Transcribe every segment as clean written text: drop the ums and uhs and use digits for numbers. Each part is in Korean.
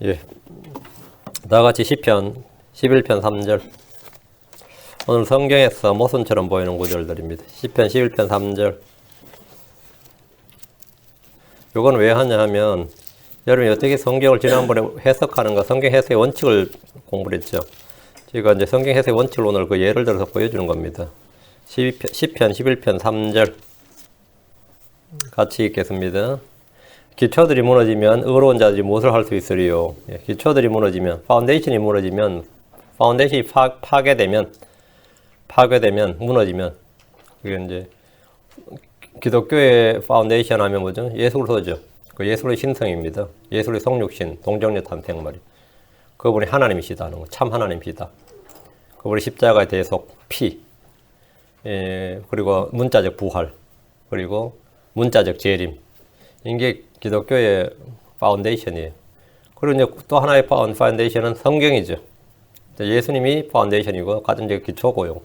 예. 나같이 시편 11편 3절. 오늘 성경에서 모순처럼 보이는 구절들입니다. 시편 11편 3절. 요건 왜 하냐 하면, 여러분이 어떻게 성경을 지난번에 해석하는가, 성경 해석의 원칙을 공부를 했죠. 제가 이제 성경 해석의 원칙을 오늘 그 예를 들어서 보여주는 겁니다. 시편 11편 3절. 같이 읽겠습니다. 기초들이 무너지면 의로운 자들이 무엇을 할 수 있으리요? 기초들이 무너지면, 파운데이션이 무너지면, 파운데이션이 파괴되면, 무너지면, 그게 이제 기독교의 파운데이션 하면 뭐죠? 예수 그리스도죠. 그 예수의 신성입니다. 예수의 성육신, 동정녀 탄생 말이. 그분이 하나님이시다는 거, 참 하나님이시다. 그분이 십자가의 대속, 피, 그리고 문자적 부활, 그리고 문자적 재림. 이게 기독교의 파운데이션이에요. 그리고 이제 또 하나의 파운데이션은 성경이죠. 예수님이 파운데이션이고 가정적 기초고요.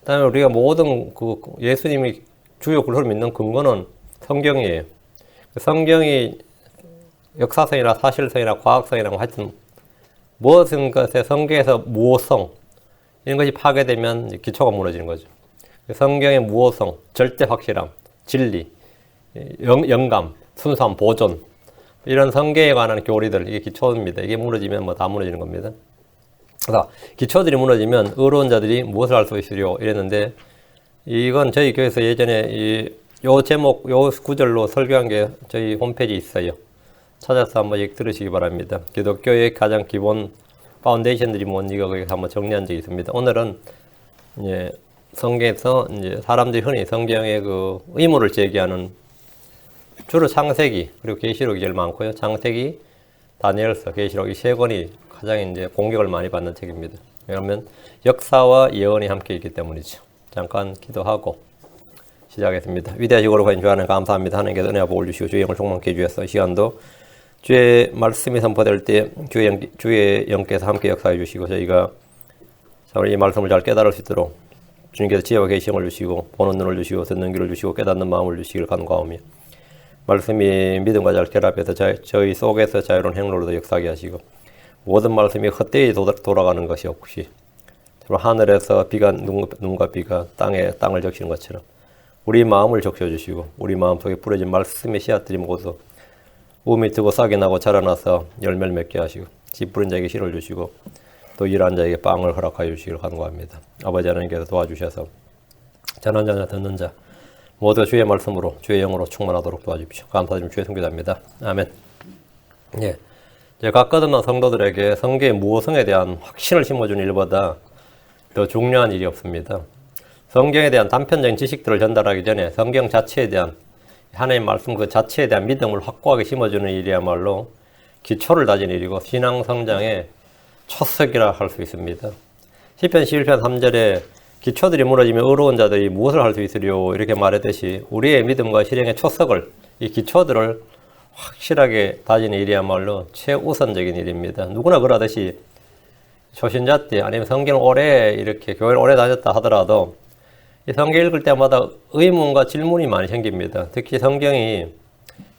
그다음에 우리가 모든 그 예수님이 주요 그리스도를 믿는 근거는 성경이에요. 성경이 역사성이나 사실성이나 과학성이나 하여튼 무엇인 것에 성경에서 무호성 이런 것이 파괴되면 기초가 무너지는 거죠. 성경의 무호성, 절대 확실함, 진리, 영감, 순수함, 보존 이런 성경에 관한 교리들 이게 기초입니다. 이게 무너지면 뭐 다 무너지는 겁니다. 그래서 기초들이 무너지면 의로운 자들이 무엇을 할 수 있으리요 이랬는데 이건 저희 교회에서 예전에 요 제목 요 구절로 설교한 게 저희 홈페이지에 있어요. 찾아서 한번 들으시기 바랍니다. 기독교의 가장 기본 파운데이션들이 뭔지가 거기서 한번 정리한 적이 있습니다. 오늘은 이제 성경에서 이제 사람들이 흔히 성경의 그 의문을 제기하는 주로 창세기 그리고 계시록이 제일 많고요. 창세기, 다니엘서, 계시록 이 세 권이 가장 이제 공격을 많이 받는 책입니다. 왜냐하면 역사와 예언이 함께 있기 때문이죠. 잠깐 기도하고 시작하겠습니다. 위대하시고 거룩하신 주 하나님 감사합니다. 하나님께서 은혜와 복을 주시고 주의 영을 충만케 해주셔서 이 시간도 주의 말씀이 선포될 때 주의 영께서 함께 역사해 주시고 저희가 이 말씀을 잘 깨달을 수 있도록 주님께서 지혜와 계시를 주시고 보는 눈을 주시고 듣는 귀를 주시고 깨닫는 마음을 주시기를 간구하오며 말씀이 믿음과 잘 결합해서 저희 속에서 자유로운 행로로도 역사하게 하시고 모든 말씀이 헛되이 돌아가는 것이 없이 하늘에서 비가 눈과 비가 땅을 적시는 것처럼 우리 마음을 적셔주시고 우리 마음속에 뿌려진 말씀의 씨앗들이 모두 우미 트고 싹이 나고 자라나서 열매를 맺게 하시고 씨 뿌린 자에게 씨를 주시고 또 일한 자에게 빵을 허락하여 주시기를 간구합니다. 아버지 하나님께서 도와주셔서 전한 자나 듣는 자 모두 주의 말씀으로 주의 영으로 충만하도록 도와주십시오. 감사드리며 주의 성교자입니다. 아멘. 예, 제가 거듭난 성도들에게 성경의 무호성에 대한 확신을 심어주는 일보다 더 중요한 일이 없습니다. 성경에 대한 단편적인 지식들을 전달하기 전에 성경 자체에 대한 하나님의 말씀 그 자체에 대한 믿음을 확고하게 심어주는 일이야말로 기초를 다진 일이고 신앙 성장의 초석이라 할 수 있습니다. 시편 11편 3절에 기초들이 무너지면 의로운 자들이 무엇을 할 수 있으리요 이렇게 말했듯이 우리의 믿음과 실행의 초석을 이 기초들을 확실하게 다지는 일이야말로 최우선적인 일입니다. 누구나 그러듯이 초신자 때 아니면 성경을 오래 이렇게 교회를 오래 다녔다 하더라도 이 성경 읽을 때마다 의문과 질문이 많이 생깁니다. 특히 성경이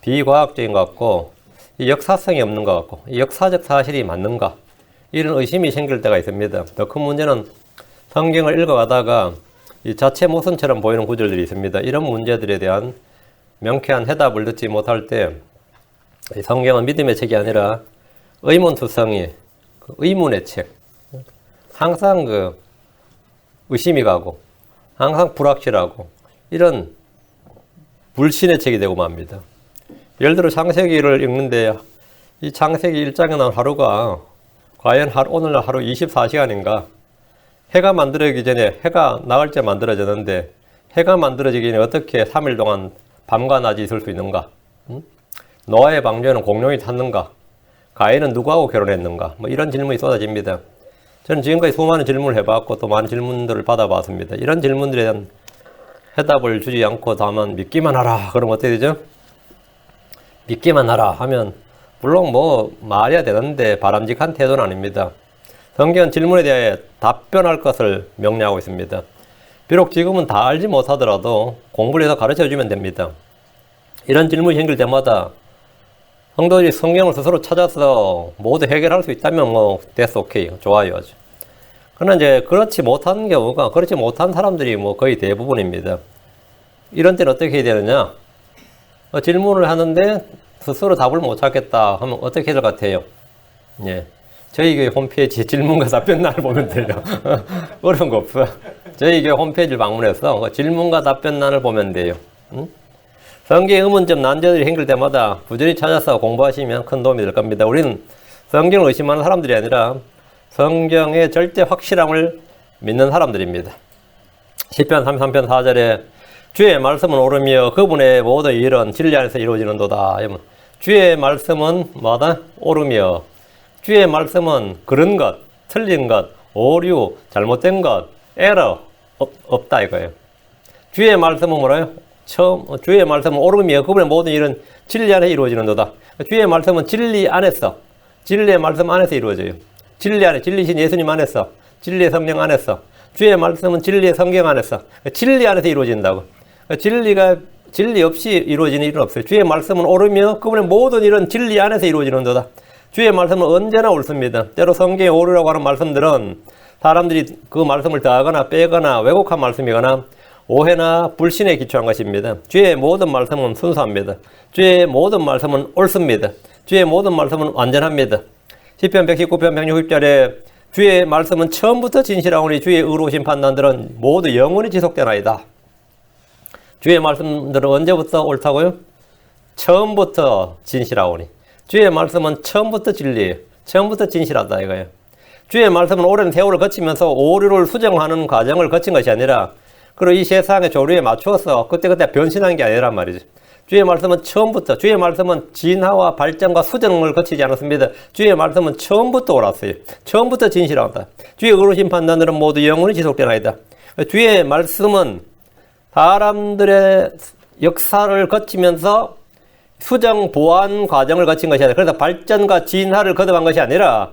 비과학적인 것 같고 이 역사성이 없는 것 같고 이 역사적 사실이 맞는가 이런 의심이 생길 때가 있습니다. 더 큰 문제는 성경을 읽어가다가 이 자체 모순처럼 보이는 구절들이 있습니다. 이런 문제들에 대한 명쾌한 해답을 듣지 못할 때 성경은 믿음의 책이 아니라 의문투성이 의문의 책 항상 의심이 가고 항상 불확실하고 이런 불신의 책이 되고 맙니다. 예를 들어 창세기를 읽는데 이 창세기 1장에 나온 하루가 과연 오늘날 하루 24시간인가? 해가 만들어지기 전에 해가 나갈 때 만들어졌는데 해가 만들어지기 전에 어떻게 3일 동안 밤과 낮이 있을 수 있는가? 노아의 방주에는 공룡이 탔는가? 가인은 누구하고 결혼했는가? 뭐 이런 질문이 쏟아집니다. 저는 지금까지 수많은 질문을 해봤고 또 많은 질문들을 받아봤습니다. 이런 질문들에 대한 해답을 주지 않고 다만 믿기만 하라. 그럼 어떻게 되죠? 믿기만 하라 하면 물론 뭐 말해야 되는데 바람직한 태도는 아닙니다. 성경은 질문에 대해 답변할 것을 명령하고 있습니다. 비록 지금은 다 알지 못하더라도 공부를 해서 가르쳐 주면 됩니다. 이런 질문이 생길 때마다 성도들이 성경을 스스로 찾아서 모두 해결할 수 있다면 뭐 됐어, 오케이, 좋아요 아주. 그러나 이제 그렇지 못한 경우가, 그렇지 못한 사람들이 뭐 거의 대부분입니다. 이런 때는 어떻게 해야 되느냐? 질문을 하는데 스스로 답을 못 찾겠다 하면 어떻게 해야 될 것 같아요? 예. 저희 교회 홈페이지 질문과 답변란을 보면 돼요. 어려운 거 없어요. 저희 교회 홈페이지를 방문해서 질문과 답변란을 보면 돼요. 성경의 의문점 난제들이 생길 때마다 부지런히 찾아서 공부하시면 큰 도움이 될 겁니다. 우리는 성경을 의심하는 사람들이 아니라 성경의 절대 확실함을 믿는 사람들입니다. 시편 33편 4절에 주의 말씀은 옳으며 그분의 모든 일은 진리 안에서 이루어지는도다. 주의 말씀은 뭐다? 옳으며 주의 말씀은 그런 것, 틀린 것, 오류, 잘못된 것, 에러 없다 이거예요. 주의 말씀은 뭐라요? 주의 말씀은 옳으며 그분의 모든 일은 진리 안에 이루어지는도다. 주의 말씀은 진리 안에서, 진리의 말씀 안에서 이루어져요. 진리 안에, 진리신 예수님 안에서, 진리의 성령 안에서, 주의 말씀은 진리의 성경 안에서, 진리 안에서 이루어진다고. 진리 없이 이루어지는 일은 없어요. 주의 말씀은 옳으며 그분의 모든 일은 진리 안에서 이루어지는도다. 주의 말씀은 언제나 옳습니다. 때로 성경에 옳으라고 하는 말씀들은 사람들이 그 말씀을 더하거나 빼거나 왜곡한 말씀이거나 오해나 불신에 기초한 것입니다. 주의 모든 말씀은 순수합니다. 주의 모든 말씀은 옳습니다. 주의 모든 말씀은 완전합니다. 시편 119편 160절에 주의 말씀은 처음부터 진실하오니 주의 의로우신 판단들은 모두 영원히 지속되나이다. 주의 말씀들은 언제부터 옳다고요? 처음부터 진실하오니. 주의 말씀은 처음부터 진리예요. 처음부터 진실하다 이거예요. 주의 말씀은 오랜 세월을 거치면서 오류를 수정하는 과정을 거친 것이 아니라 그리고 이 세상의 조류에 맞추어서 그때그때 변신한 게 아니란 말이죠. 주의 말씀은 처음부터, 주의 말씀은 진화와 발전과 수정을 거치지 않았습니다. 주의 말씀은 처음부터 옳았어요. 처음부터 진실하다. 주의 의로우신 판단들은 모두 영원히 지속되나이다. 주의 말씀은 사람들의 역사를 거치면서 수정, 보완 과정을 거친 것이 아니라, 그래서 발전과 진화를 거듭한 것이 아니라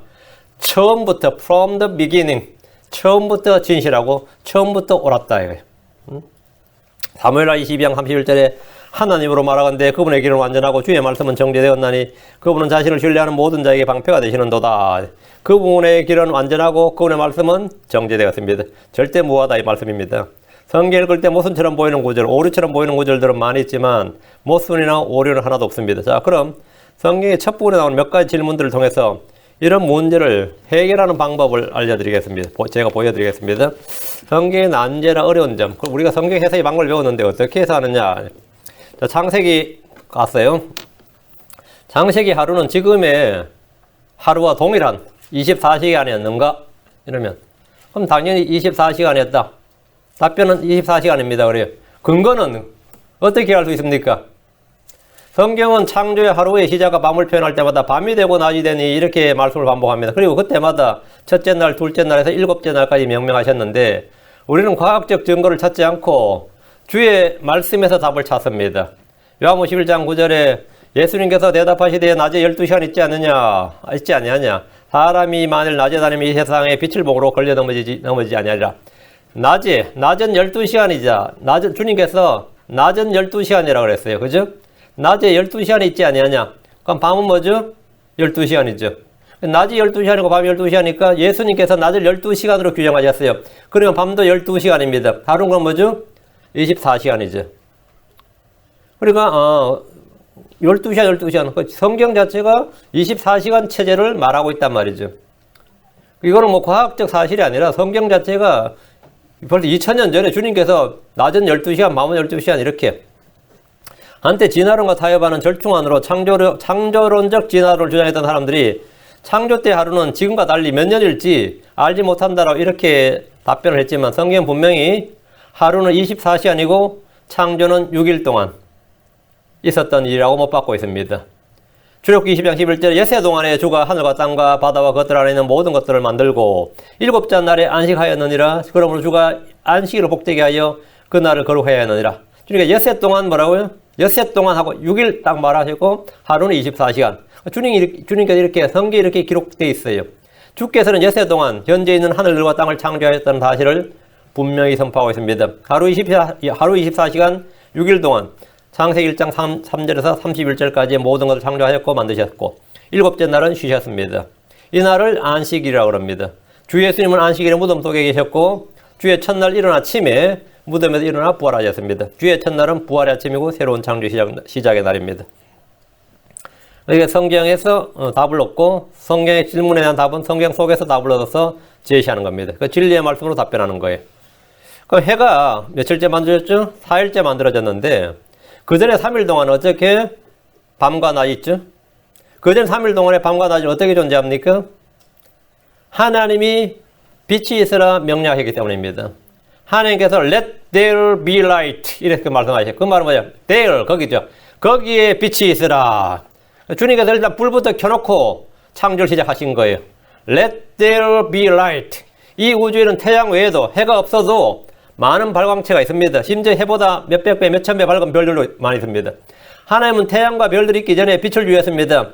처음부터, from the beginning, 처음부터 진실하고 처음부터 옳았다 이거예요. 사무엘하 22장 31절에 하나님으로 말하건대 그분의 길은 완전하고 주의 말씀은 정죄되었나니 그분은 자신을 신뢰하는 모든 자에게 방패가 되시는도다. 그분의 길은 완전하고 그분의 말씀은 정죄되었습니다. 절대 무하다 이 말씀입니다. 성경 읽을 때 모순처럼 보이는 구절, 오류처럼 보이는 구절들은 많이 있지만 모순이나 오류는 하나도 없습니다. 자, 그럼 성경의 첫 부분에 나오는 몇 가지 질문들을 통해서 이런 문제를 해결하는 방법을 알려드리겠습니다. 제가 보여드리겠습니다. 성경의 난제나 어려운 점, 우리가 성경 해석의 방법을 배웠는데 어떻게 해서 하느냐. 자, 창세기 갔어요. 창세기 하루는 지금의 하루와 동일한 24시간이었는가? 이러면 그럼 당연히 24시간이었다. 답변은 24시간입니다. 그래요. 근거는 어떻게 할 수 있습니까? 성경은 창조의 하루의 시작과 밤을 표현할 때마다 밤이 되고 낮이 되니 이렇게 말씀을 반복합니다. 그리고 그때마다 첫째 날, 둘째 날에서 일곱째 날까지 명명하셨는데 우리는 과학적 증거를 찾지 않고 주의 말씀에서 답을 찾습니다. 요한복음 11장 9절에 예수님께서 대답하시되 낮에 12시간 있지 아니하냐. 사람이 만일 낮에 다니면 이 세상에 빛을 보므로 걸려 넘어지지 아니하리라. 낮은 12시간이자, 주님께서 낮은 12시간이라고 그랬어요. 그죠? 낮에 12시간이 있지 아니하냐. 그럼 밤은 뭐죠? 12시간이죠. 낮이 12시간이고 밤이 12시간이니까 예수님께서 낮을 12시간으로 규정하셨어요. 그러면 밤도 12시간입니다. 하루는 그럼 뭐죠? 24시간이죠. 그러니까 12시간. 성경 자체가 24시간 체제를 말하고 있단 말이죠. 이거는 뭐 과학적 사실이 아니라 성경 자체가 벌써 2000년 전에 주님께서 낮은 12시간, 밤은 12시간 이렇게 한때 진화론과 타협하는 절충안으로 창조론적 진화를 주장했던 사람들이 창조 때 하루는 지금과 달리 몇 년일지 알지 못한다라고 이렇게 답변을 했지만 성경은 분명히 하루는 24시간이고 창조는 6일 동안 있었던 일이라고 못 받고 있습니다. 출애굽기 20장 11절에 엿새 동안에 주가 하늘과 땅과 바다와 그것들 안에 있는 모든 것들을 만들고 일곱째 날에 안식하였느니라. 그러므로 주가 안식일을 복되게 하여 그 날을 거룩하여 하였느니라. 그러니까 엿새 동안 뭐라고요? 엿새 동안 하고 6일 딱 말하시고 하루는 24시간. 주님께서 이렇게 성경에 이렇게 기록되어 있어요. 주께서는 엿새 동안 현재 있는 하늘과 땅을 창조하였다는 사실을 분명히 선포하고 있습니다. 하루 24시간 6일 동안 창세기 1장 3절에서 31절까지 모든 것을 창조하였고 만드셨고 일곱째 날은 쉬셨습니다. 이 날을 안식일이라고 합니다. 주 예수님은 안식일에 무덤 속에 계셨고 주의 첫날 이른 아침에 무덤에서 일어나 부활하셨습니다. 주의 첫날은 부활의 아침이고 새로운 창조 시작의 날입니다. 이게 성경에서 답을 얻고 성경의 질문에 대한 답은 성경 속에서 답을 얻어서 제시하는 겁니다. 그 진리의 말씀으로 답변하는 거예요. 그 해가 며칠째 만들어졌죠? 4일째 만들어졌는데 그 전에 3일 동안 어떻게 밤과 낮이 있죠? 그 전 3일 동안에 밤과 낮이 어떻게 존재합니까? 하나님이 빛이 있으라 명령하셨기 때문입니다. 하나님께서 let there be light 이렇게 말씀하셨어요. 그 말은 뭐냐? there 거기죠. 거기에 빛이 있으라. 주님께서 일단 불부터 켜놓고 창조를 시작하신 거예요. let there be light. 이 우주에는 태양 외에도 해가 없어도 많은 발광체가 있습니다. 심지어 해보다 몇백 배, 몇천 배 밝은 별들도 많이 있습니다. 하나님은 태양과 별들이 있기 전에 빛을 주셨습니다.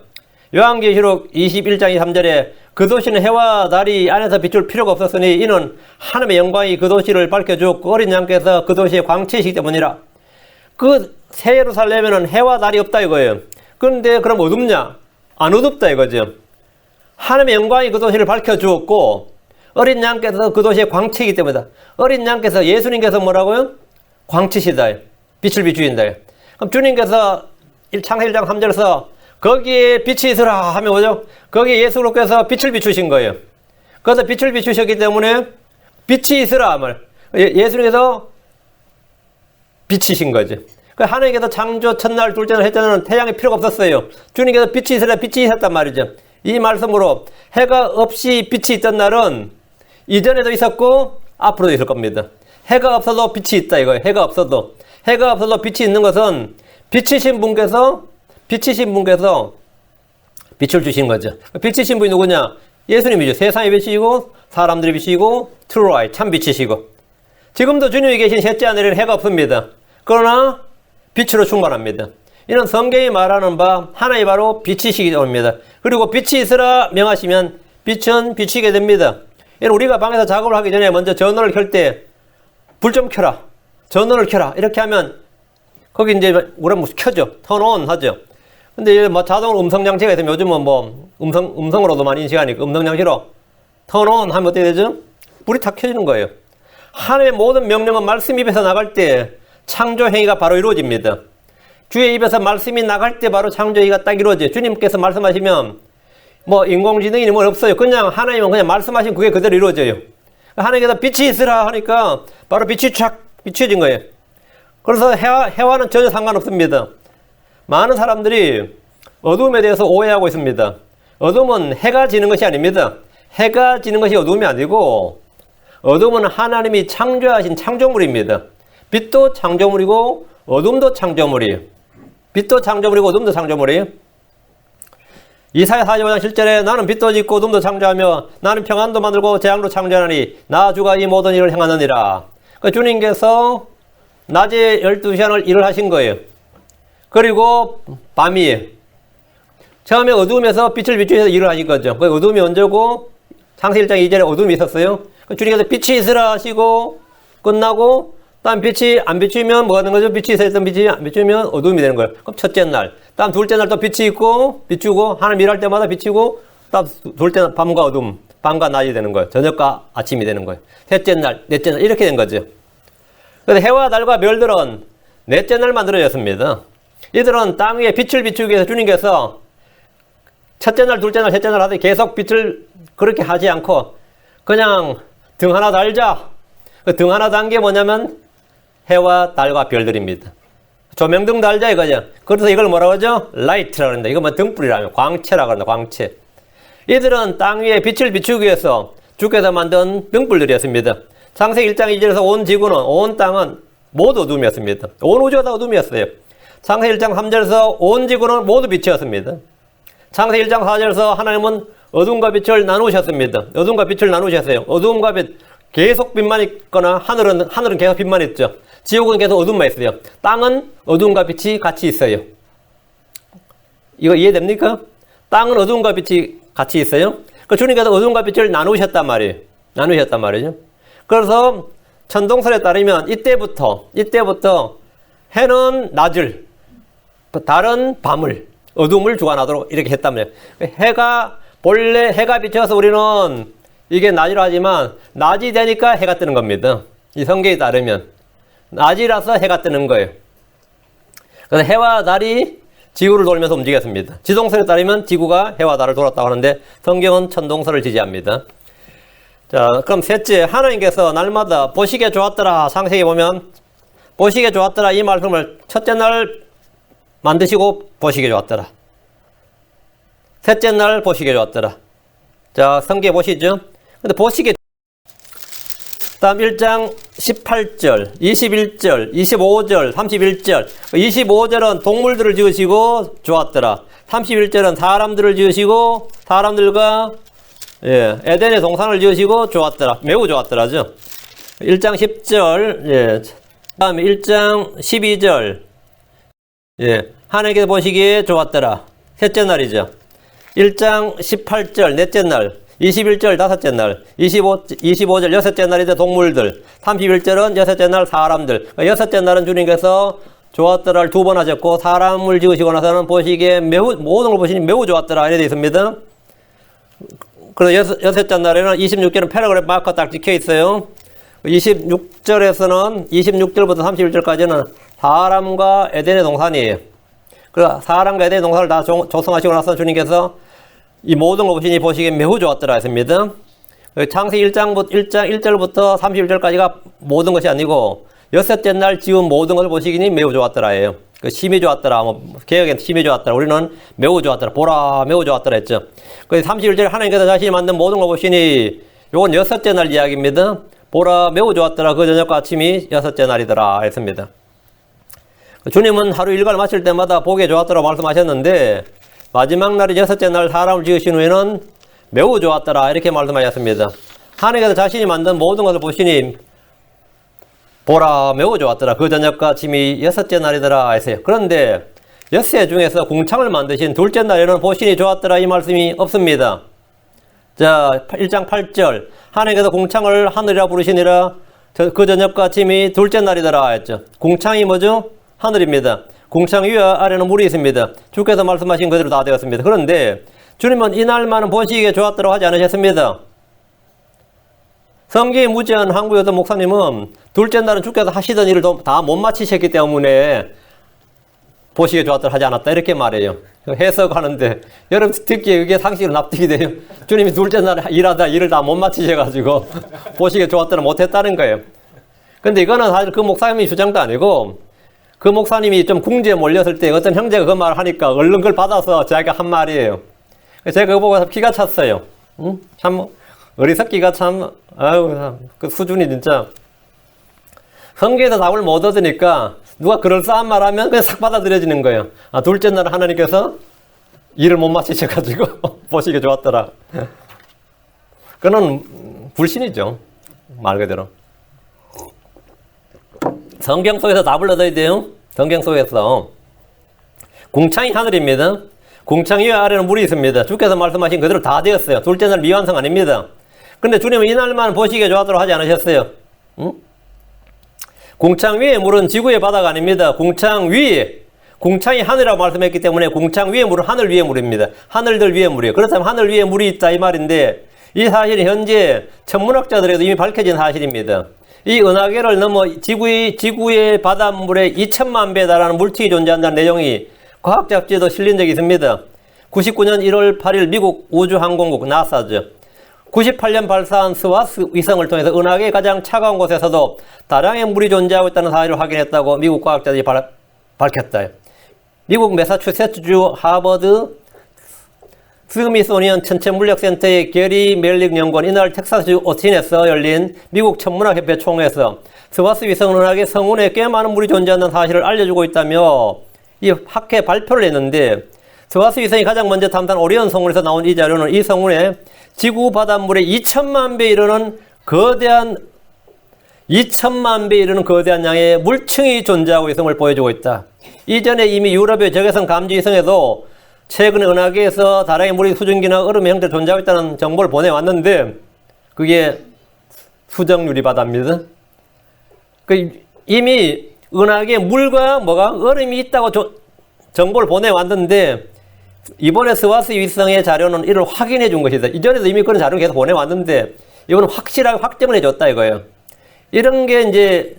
요한계시록 21장 23절에 그 도시는 해와 달이 안에서 비출 필요가 없었으니 이는 하나님의 영광이 그 도시를 밝혀주었고 어린 양께서 그 도시의 광채이시기 때문이라. 그 새 예루살렘에는 해와 달이 없다 이거예요. 그런데 그럼 어둡냐? 안 어둡다 이거죠. 하나님의 영광이 그 도시를 밝혀주었고 어린 양께서 그 도시의 광채이기 때문이다. 어린 양께서 예수님께서 뭐라고요? 광채시다. 빛을 비추신다. 그럼 주님께서 창세기 1장 3절에서 거기에 빛이 있으라 하면 뭐죠? 거기에 예수님께서 빛을 비추신 거예요. 그래서 빛을 비추셨기 때문에 빛이 있으라 말. 예수님께서 빛이신 거죠. 하나님께서 창조 첫날, 둘째 날, 셋째 날은 태양이 필요가 없었어요. 주님께서 빛이 있으라 빛이 있었단 말이죠. 이 말씀으로 해가 없이 빛이 있던 날은 이전에도 있었고 앞으로도 있을 겁니다. 해가 없어도 빛이 있다 이거예요. 해가 없어도 빛이 있는 것은 빛이신 분께서 빛을 주신 거죠. 빛이신 분이 누구냐? 예수님이죠. 세상의 빛이시고 사람들의 빛이고 true light, 참 빛이시고 지금도 주님이 계신 셋째 하늘에는 해가 없습니다. 그러나 빛으로 충만합니다. 이는 성경이 말하는 바 하나님이 바로 빛이시기 때문입니다. 그리고 빛이 있으라 명하시면 빛은 비치게 됩니다. 우리가 방에서 작업을 하기 전에 먼저 전원을 켤 때 불 좀 켜라, 전원을 켜라 이렇게 하면 거기 이제 우리는 켜죠. turn on 하죠. 근데 뭐 자동으로 음성 장치가 있으면 요즘은 뭐 음성으로도 많이 인식하니까 음성 장치로 turn on 하면 어떻게 되죠? 불이 탁 켜지는 거예요. 하나님의 모든 명령은 말씀 입에서 나갈 때 창조 행위가 바로 이루어집니다. 주의 입에서 말씀이 나갈 때 바로 창조 행위가 딱 이루어져요. 주님께서 말씀하시면 뭐 인공지능이 뭐 없어요. 그냥 하나님은 그냥 말씀하시면 그게 그대로 이루어져요. 하나님께서 빛이 있으라 하니까 바로 빛이 쫙 비춰진 거예요. 그래서 해와는 전혀 상관없습니다. 많은 사람들이 어둠에 대해서 오해하고 있습니다. 어둠은 해가 지는 것이 아닙니다. 해가 지는 것이 어둠이 아니고 어둠은 하나님이 창조하신 창조물입니다. 빛도 창조물이고 어둠도 창조물이에요. 빛도 창조물이고 어둠도 창조물이에요. 이사야 45장 7절에 나는 빛도 짓고 어둠도 창조하며 나는 평안도 만들고 재앙도 창조하니 나 주가 이 모든 일을 행하느니라. 그러니까 주님께서 낮에 12시간을 일을 하신 거예요. 그리고 밤이에요. 처음에 어둠에서 빛을 비추셔서 일을 하신 거죠. 그 어둠이 언제고 창세기 1장 2절에 어둠이 있었어요. 주님께서 빛이 있으라 하시고 끝나고 다음 빛이 안 비추면 뭐가 되는 거죠? 빛이 있었던 빛이 안 비추면 어둠이 되는 거예요. 그럼 첫째 날, 다음 둘째 날 또 빛이 있고 비추고 하나님 일할 때마다 비추고 다음 둘째 날 밤과 어둠, 밤과 낮이 되는 거예요. 저녁과 아침이 되는 거예요. 셋째 날, 넷째 날 이렇게 된 거죠. 그래서 해와 달과 별들은 넷째 날 만들어졌습니다. 이들은 땅 위에 빛을 비추기 위해서 주님께서 첫째 날, 둘째 날, 셋째 날 하더니 계속 빛을 그렇게 하지 않고 그냥 등 하나 달자. 그 등 하나 단 게 뭐냐면 해와 달과 별들입니다. 조명등 달자 이거죠. 그래서 이걸 뭐라고 하죠? 라이트라고 합니다. 이거 뭐 등불이라면 광채라고 합니다. 광채. 이들은 땅 위에 빛을 비추기 위해서 주께서 만든 등불들이었습니다. 창세기 1장 2절에서 온 지구는, 온 땅은 모두 어둠이었습니다. 온 우주가 다 어둠이었어요. 창세기 1장 3절에서 온 지구는 모두 빛이었습니다. 창세기 1장 4절에서 하나님은 어둠과 빛을 나누셨습니다. 어둠과 빛을 나누셨어요. 어둠과 빛, 계속 빛만 있거나 하늘은 계속 빛만 있죠. 지옥은 계속 어둠만 있어요. 땅은 어둠과 빛이 같이 있어요. 이거 이해됩니까? 땅은 어둠과 빛이 같이 있어요. 그 주님께서 어둠과 빛을 나누셨단 말이에요. 나누셨단 말이죠. 그래서 천동설에 따르면 이때부터 해는 낮을, 다른 밤을, 어둠을 주관하도록 이렇게 했다며. 본래 해가 비쳐서 우리는 이게 낮이라 하지만, 낮이 되니까 해가 뜨는 겁니다. 이 성경에 따르면. 낮이라서 해가 뜨는 거예요. 그래서 해와 달이 지구를 돌면서 움직였습니다. 지동설에 따르면 지구가 해와 달을 돌았다고 하는데, 성경은 천동설을 지지합니다. 자, 그럼 셋째, 하나님께서 날마다 보시기에 좋았더라. 창세기 보면, 보시기에 좋았더라. 이 말씀을 첫째 날 만드시고 보시기에 좋았더라. 셋째 날 보시기에 좋았더라. 자, 성경에 보시죠. 근데 보시기에, 다음 1장 18절, 21절, 25절, 31절. 25절은 동물들을 지으시고 좋았더라. 31절은 사람들을 지으시고 사람들과 에덴의 동산을 지으시고 좋았더라. 매우 좋았더라죠. 1장 10절, 다음에 1장 12절, 하나님께서 보시기에 좋았더라. 셋째 날이죠. 1장 18절, 넷째 날. 21절, 다섯째 날. 25절, 여섯째 날이죠. 동물들. 31절은 여섯째 날 사람들. 여섯째 날은 주님께서 좋았더라를 두 번 하셨고, 사람을 지으시고 나서는 보시기에 모든 걸 보시니 매우 좋았더라. 이렇게 되어 있습니다. 그래서 여섯째 날에는 26절은 패러그래프 마커 딱 찍혀 있어요. 26절에서는 26절부터 31절까지는 사람과 에덴의 동산이에요. 그래서 사람과 에덴의 동산을 다 조성하시고 나서 주님께서 이 모든 걸 보시기에 매우 좋았더라 했습니다. 창세기 1절부터 31절까지가 모든 것이 아니고 여섯째 날 지은 모든 것을 보시기니 매우 좋았더라예요. 심히 좋았더라. 개혁엔 심히 좋았더라. 우리는 매우 좋았더라. 보라 매우 좋았더라 했죠. 그래서 31절에 하나님께서 자신이 만든 모든 걸 보시니 요건 여섯째 날 이야기입니다. 보라 매우 좋았더라. 그 저녁과 아침이 여섯째 날이더라 했습니다. 주님은 하루 일과를 마칠 때마다 보기에 좋았더라 말씀하셨는데, 마지막 날이 여섯째 날 사람을 지으신 후에는 매우 좋았더라 이렇게 말씀하셨습니다. 하나님께서 자신이 만든 모든 것을 보시니 보라 매우 좋았더라. 그 저녁과 아침이 여섯째 날이더라 했어요. 그런데 엿새 중에서 궁창을 만드신 둘째 날에는 보시니 좋았더라 이 말씀이 없습니다. 자, 1장 8절 하나님께서 궁창을 하늘이라 부르시니라. 그 저녁과 아침이 둘째 날이더라 했죠. 궁창이 뭐죠? 하늘입니다. 궁창 위와 아래는 물이 있습니다. 주께서 말씀하신 그대로 다 되었습니다. 그런데 주님은 이날만은 보시기에 좋았더라고 하지 않으셨습니다. 성경에 무지한 한국여도 목사님은 둘째 날은 주께서 하시던 일을 다 못 마치셨기 때문에 보시기에 좋았더라 하지 않았다 이렇게 말해요. 해석하는데 여러분 듣기에 그게 상식으로 납득이 돼요. 주님이 둘째 날 일하다 일을 다 못 마치셔가지고 보시기에 좋았더라 못했다는 거예요. 근데 이거는 사실 그 목사님의 주장도 아니고, 그 목사님이 좀 궁지에 몰렸을 때 어떤 형제가 그 말을 하니까 얼른 그걸 받아서 자기가 한 말이에요. 제가 그거 보고 기가 찼어요. 참 어리석기가 참, 아유, 그 수준이 진짜. 성경에서 답을 못 얻으니까 누가 그럴싸한 말 하면 그냥 싹 받아들여지는 거예요. 아, 둘째 날 하나님께서 일을 못 마치셔가지고 보시기 좋았더라. 그건 불신이죠. 말 그대로. 성경 속에서 답을 얻어야 돼요. 성경 속에서. 궁창이 하늘입니다. 궁창 위와 아래는 물이 있습니다. 주께서 말씀하신 그대로 다 되었어요. 둘째 날 미완성 아닙니다. 그런데 주님은 이날만 보시기에 좋았도록 하지 않으셨어요. 응? 궁창 위의 물은 지구의 바다가 아닙니다. 궁창 위에, 궁창이 하늘이라고 말씀했기 때문에 궁창 위의 물은 하늘 위의 물입니다. 하늘들 위의 물이에요. 그렇다면 하늘 위에 물이 있다 이 말인데, 이 사실이 현재 천문학자들에도 이미 밝혀진 사실입니다. 이 은하계를 넘어 지구의 바닷물에 2천만 배에 달하는 물질이 존재한다는 내용이 과학 잡지에도 실린 적이 있습니다. 99년 1월 8일 미국 우주항공국 나사죠. 98년 발사한 스와스 위성을 통해서 은하계의 가장 차가운 곳에서도 다량의 물이 존재하고 있다는 사실을 확인했다고 미국 과학자들이 밝혔다. 미국 매사추세츠주 하버드 스미소니언 천체물리학센터의 게리 멜릭 연구원, 이날 텍사스 오스틴에서 열린 미국 천문학협회 총회에서 스와스 위성 은하계 성운에 꽤 많은 물이 존재한다는 사실을 알려주고 있다며 이 학회 발표를 했는데, 스와스 위성이 가장 먼저 탐사한 오리온 성운에서 나온 이 자료는 이 성운에 지구 바닷물의 2천만 배에 이르는 거대한 양의 물층이 존재하고 있음을 보여주고 있다. 이전에 이미 유럽의 적외선 감지 위성에도 최근에 은하계에서 다량의 물이 수증기나 얼음의 형태로 존재하고 있다는 정보를 보내왔는데, 그게 수정유리 바다입니다. 이미 은하계에 물과 얼음이 있다고 정보를 보내왔는데 이번에 스와스 위성의 자료는 이를 확인해 준 것이다. 이전에도 이미 그런 자료를 계속 보내왔는데 이거는 확실하게 확정을 해줬다 이거예요. 이런 게 이제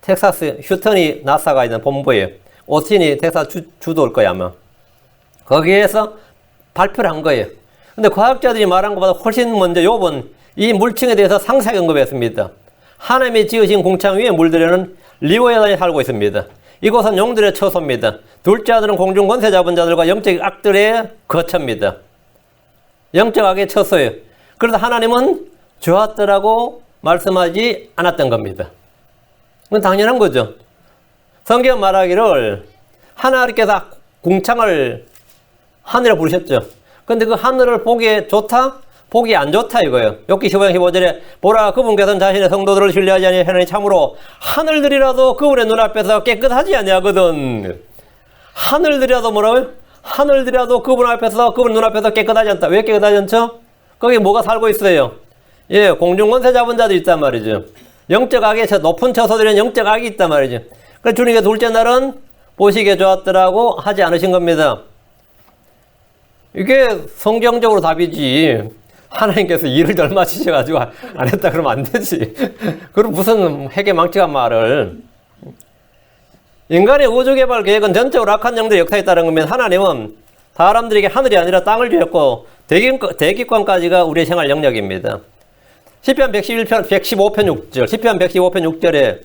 텍사스 휴턴이 나사가 있는 본부예요. 오스틴이 텍사스 주도일 거야 아마. 거기에서 발표를 한 거예요. 근데 과학자들이 말한 것보다 훨씬 먼저 요번 이 물층에 대해서 상세하게 언급했습니다. 하나님이 지으신 궁창 위에 물들에는 리오야단이 살고 있습니다. 이곳은 용들의 처소입니다. 둘째 아들은 공중 권세 잡은 자들과 영적 악들의 거처입니다. 영적 악의 처소예요. 그래서 하나님은 좋았더라고 말씀하지 않았던 겁니다. 그건 당연한 거죠. 성경 말하기를 하나님께서 궁창을 하늘에 부르셨죠. 근데 그 하늘을 보기에 좋다? 보기 안 좋다 이거예요. 욥기 15장 15절에 보라 그분께서는 자신의 성도들을 신뢰하지 아니하니 참으로 하늘들이라도 그분의 눈앞에서 깨끗하지 아니하거든. 하늘들이라도 뭐라고요? 하늘들이라도 그분 앞에서 그분 눈앞에서 깨끗하지 않다. 왜 깨끗하지 않죠? 거기 뭐가 살고 있어요? 예, 공중 권세 잡은 자들이 있단 말이죠. 영적 악의 높은 처소들은 영적 악이 있단 말이죠. 그래서 주님께 둘째 날은 보시기에 좋았더라고 하지 않으신 겁니다. 이게 성경적으로 답이지. 하나님께서 일을 덜 마치셔가지고 안 했다 그러면 안 되지. 그럼 무슨 해괴망측한 말을. 인간의 우주개발 계획은 전적으로 악한 영들의 역사에 따른 거면 하나님은 사람들에게 하늘이 아니라 땅을 주셨고 대기권까지가 우리의 생활 영역입니다. 시편 115편 6절, 시편 115편 6절에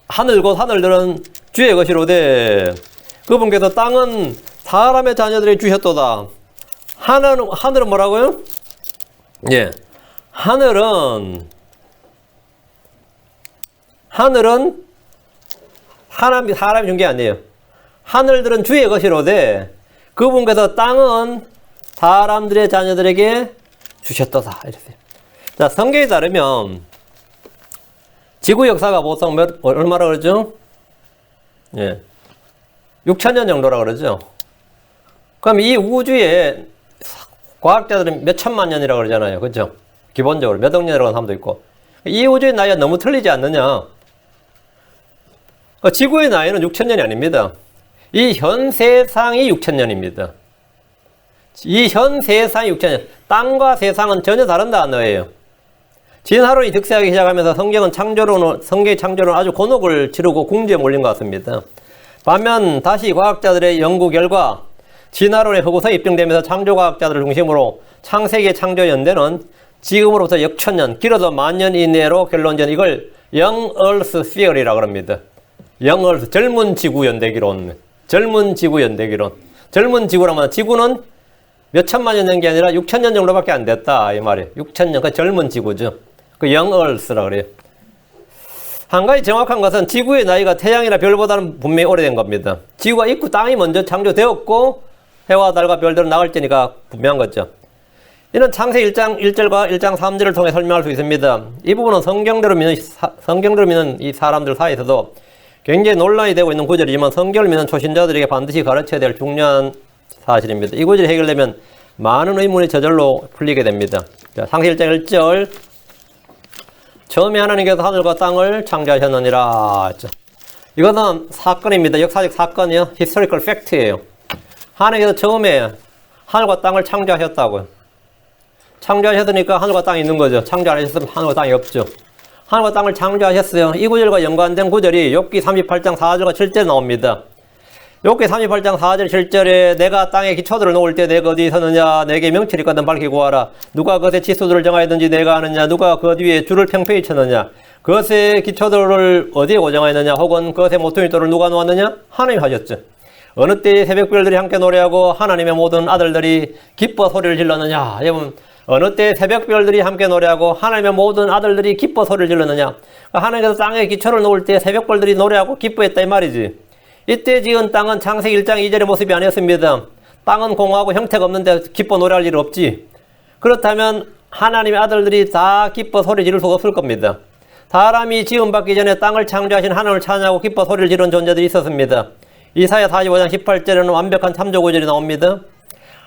하늘 곧 하늘들은 주의 것이로되 그분께서 땅은 사람의 자녀들에게 주셨도다. 하늘은 뭐라고요? 예, 하늘은 사람이 준 게 아니에요. 하늘들은 주의 것이로되 그분께서 땅은 사람들의 자녀들에게 주셨도다. 이랬어요. 자, 성경에 따르면 지구 역사가 보통 얼마라 그러죠? 예, 6,000년 정도라 그러죠. 그럼 이 우주에 과학자들은 몇 천만 년이라고 그러잖아요. 그죠? 기본적으로 몇 억 년이라고 하는 사람도 있고. 이 우주의 나이가 너무 틀리지 않느냐? 지구의 나이는 6,000년이 아닙니다. 이 현 세상이 6,000년입니다. 이 현 세상이 6,000년. 땅과 세상은 전혀 다른 단어예요. 진화론이 득세하기 시작하면서 성경의 창조론은 아주 곤혹을 치르고 궁지에 몰린 것 같습니다. 반면 다시 과학자들의 연구 결과 진화론의 허구서에 입증되면서 창조과학자들을 중심으로 창세기의 창조연대는 지금으로부터 역천년, 길어도 만년 이내로 결론전 이걸 Young Earth Theory라고 합니다. Young Earth, 젊은 지구 연대기론. 젊은 지구 연대기론. 젊은 지구라면 지구는 몇 천만 년 된 게 아니라 6,000년 정도밖에 안 됐다 이 말이에요. 6,000년, 그 젊은 지구죠. 그 Young Earth라고 그래요. 한 가지 정확한 것은 지구의 나이가 태양이나 별보다는 분명히 오래된 겁니다. 지구가 있고 땅이 먼저 창조되었고 해와 달과 별들은 나올 때니까 분명한 거죠. 이는 창세기 1장 1절과 1장 3절을 통해 설명할 수 있습니다. 이 부분은 성경대로 믿는 이 사람들 사이에서도 굉장히 논란이 되고 있는 구절이지만 성경을 믿는 초신자들에게 반드시 가르쳐야 될 중요한 사실입니다. 이 구절이 해결되면 많은 의문이 저절로 풀리게 됩니다. 자, 창세기 1장 1절 처음에 하나님께서 하늘과 땅을 창조하셨느니라. 이것은 사건입니다. 역사적 사건이요. historical fact예요. 하나님께서 처음에 하늘과 땅을 창조하셨다고요. 창조하셨으니까 하늘과 땅이 있는 거죠. 창조 안 하셨으면 하늘과 땅이 없죠. 하늘과 땅을 창조하셨어요. 이 구절과 연관된 구절이 욥기 38장 4절과 7절에 나옵니다. 욥기 38장 4절 7절에 내가 땅에 기초들을 놓을 때 내가 어디 있었느냐 내게 명철이 있거든 밝히 구하라. 누가 그것의 치수들을 정하였는지 내가 아느냐 누가 그 뒤에 줄을 팽팽히 쳤느냐 그것의 기초들을 어디에 고정하였느냐 혹은 그것의 모퉁이돌을 누가 놓았느냐 하나님이 하셨죠. 어느 때에 새벽별들이 함께 노래하고 하나님의 모든 아들들이 기뻐 소리를 질렀느냐. 여러분 어느 때에 새벽별들이 함께 노래하고 하나님의 모든 아들들이 기뻐 소리를 질렀느냐. 하나님께서 땅에 기초를 놓을 때 새벽별들이 노래하고 기뻐했다 이 말이지. 이때 지은 땅은 창세기 1장 2절의 모습이 아니었습니다. 땅은 공허하고 형태가 없는데 기뻐 노래할 일은 없지. 그렇다면 하나님의 아들들이 다 기뻐 소리 지를 수가 없을 겁니다. 사람이 지음받기 전에 땅을 창조하신 하나님을 찬양하고 기뻐 소리를 지르는 존재들이 있었습니다. 이사야 45장 18절에는 완벽한 참조 구절이 나옵니다.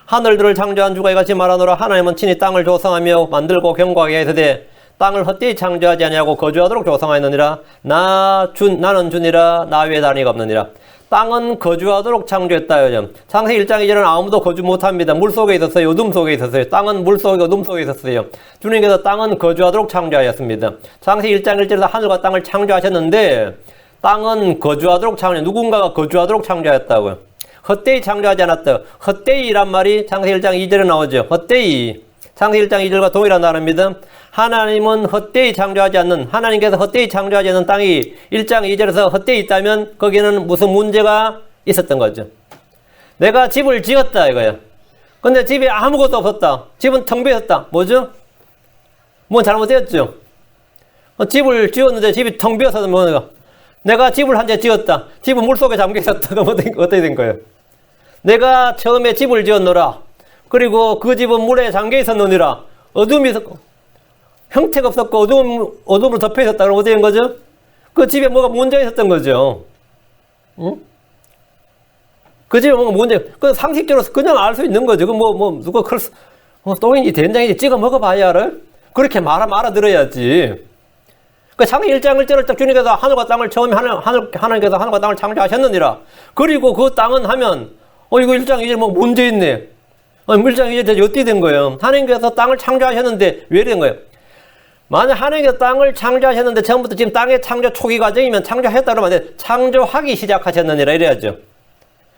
하늘들을 창조한 주가 이같이 말하노라. 하나님은 친히 땅을 조성하며 만들고 견고하게 하시되 땅을 헛되이 창조하지 아니하고 거주하도록 조성하였느니라. 나는 주니라 나 외에 다른 이가 없느니라. 땅은 거주하도록 창조했다. 창세기 1장 2절은 아무도 거주 못합니다. 물속에 있었어요. 어둠 속에 있었어요. 땅은 물속에 어둠 속에 있었어요. 주님께서 땅은 거주하도록 창조하였습니다. 창세기 1장 1절에서 하늘과 땅을 창조하셨는데 땅은 거주하도록 창조하셨어요. 누군가가 거주하도록 창조하였다고요. 헛되이 창조하지 않았다. 헛되이란 말이 창세기 1장 2절에 나오죠. 헛되이. 창세기 1장 2절과 동일한 단어입니다. 하나님은 헛되이 창조하지 않는, 하나님께서 헛되이 창조하지 않는 땅이 1장 2절에서 헛되이 있다면 거기에는 무슨 문제가 있었던 거죠. 내가 집을 지었다 이거야. 근데 집에 아무것도 없었다. 집은 텅 비었다. 뭐죠? 뭐 잘못되었죠. 집을 지었는데 집이 텅 비어서 뭐가? 내가 집을 한 채 지었다. 집은 물속에 잠겨 있었다. 그럼 어떻게 된 거예요? 내가 처음에 집을 지었노라. 그리고 그 집은 물에 잠겨 있었느니라. 어둠이 있었고 형태가 없었고 어둠으로 덮여 있었다. 그럼 어떻게 된 거죠? 그 집에 뭐가 문제가 있었던 거죠. 응? 그 집에 뭔가 문제, 그 상식적으로 그냥 알 수 있는 거죠. 누가 똥인지 된장인지 찍어 먹어봐야 알아? 그렇게 알아들어야지. 그 창세기 1장 1절을 딱 주님께서 하늘과 땅을 처음에 하나님께서 하늘과 땅을 창조하셨느니라. 그리고 그 땅은 하면, 이거 1장 2절 뭐 문제 있네. 1장 2절 대체 어떻게 된 거예요? 하나님께서 땅을 창조하셨는데 왜 된 거예요? 만약 하나님께서 땅을 창조하셨는데 처음부터 지금 땅의 창조 초기 과정이면 창조하셨다 그러면 안 돼. 창조하기 시작하셨느니라 이래야죠.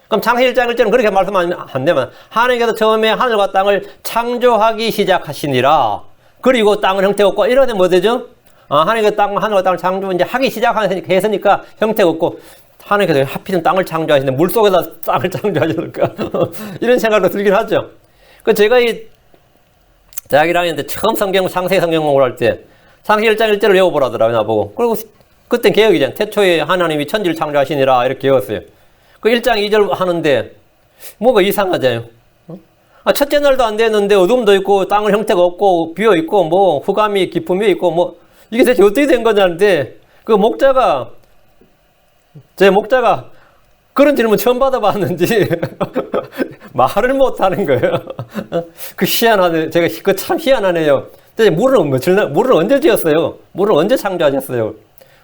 그럼 창세기 1장 1절은 그렇게 말씀하면 안 되면 하나님께서 처음에 하늘과 땅을 창조하기 시작하시니라. 그리고 땅은 형태가 없고 이러면 뭐 되죠? 하나님께서 하늘과 땅을 창조 이제 하기 시작했으니까 형태가 없고 하나님께서 하필은 땅을 창조하시는데 물속에다 땅을 창조하실까? 이런 생각도 들긴 하죠. 제가 대학 1학년 때 처음 창세기 성경 공부를 할 때 창세기 1장 1절을 외워보라더라고요, 나보고. 그리고 그땐 개혁이잖아요. 태초에 하나님이 천지를 창조하시니라 이렇게 외웠어요. 그 1장 2절 하는데 뭐가 이상하잖아요. 첫째 날도 안 됐는데 어둠도 있고 땅은 형태가 없고 비어있고 뭐 흑암이 기품이 있고 뭐 이게 대체 어떻게 된 거냐는데 제 목자가 그런 질문 처음 받아봤는지 말을 못하는 거예요. 희한하네. 제가 참 희한하네요. 물은 언제 지었어요? 물을 언제 창조하셨어요?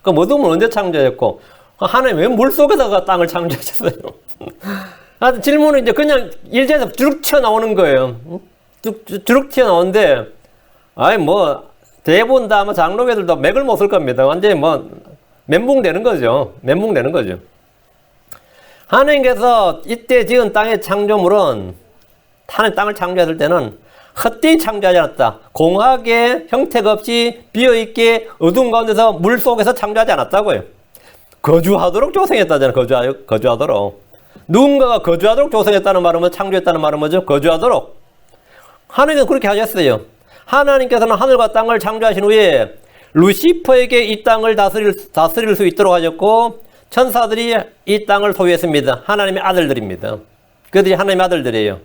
어둠은 언제 창조하셨고 하나님 왜 물속에다가 땅을 창조하셨어요? 질문은 이제 그냥 일제에서 쭉 튀어나오는 거예요. 쭉 튀어나오는데 대부분 다 장로교들도 맥을 못 쓸 겁니다. 완전히 멘붕 되는 거죠. 하나님께서 이때 지은 땅의 창조물은 하나님 땅을 창조했을 때는 헛되이 창조하지 않았다. 공하게 형태가 없이 비어있게 어두운 가운데서 물속에서 창조하지 않았다고요. 거주하도록 조성했다잖아요. 거주하도록. 누군가가 거주하도록 조성했다는 말은 창조했다는 말은 뭐죠? 거주하도록. 하나님은 그렇게 하셨어요. 하나님께서는 하늘과 땅을 창조하신 후에 루시퍼에게 이 땅을 다스릴 수 있도록 하셨고 천사들이 이 땅을 소유했습니다. 하나님의 아들들입니다. 그들이 하나님의 아들들이에요.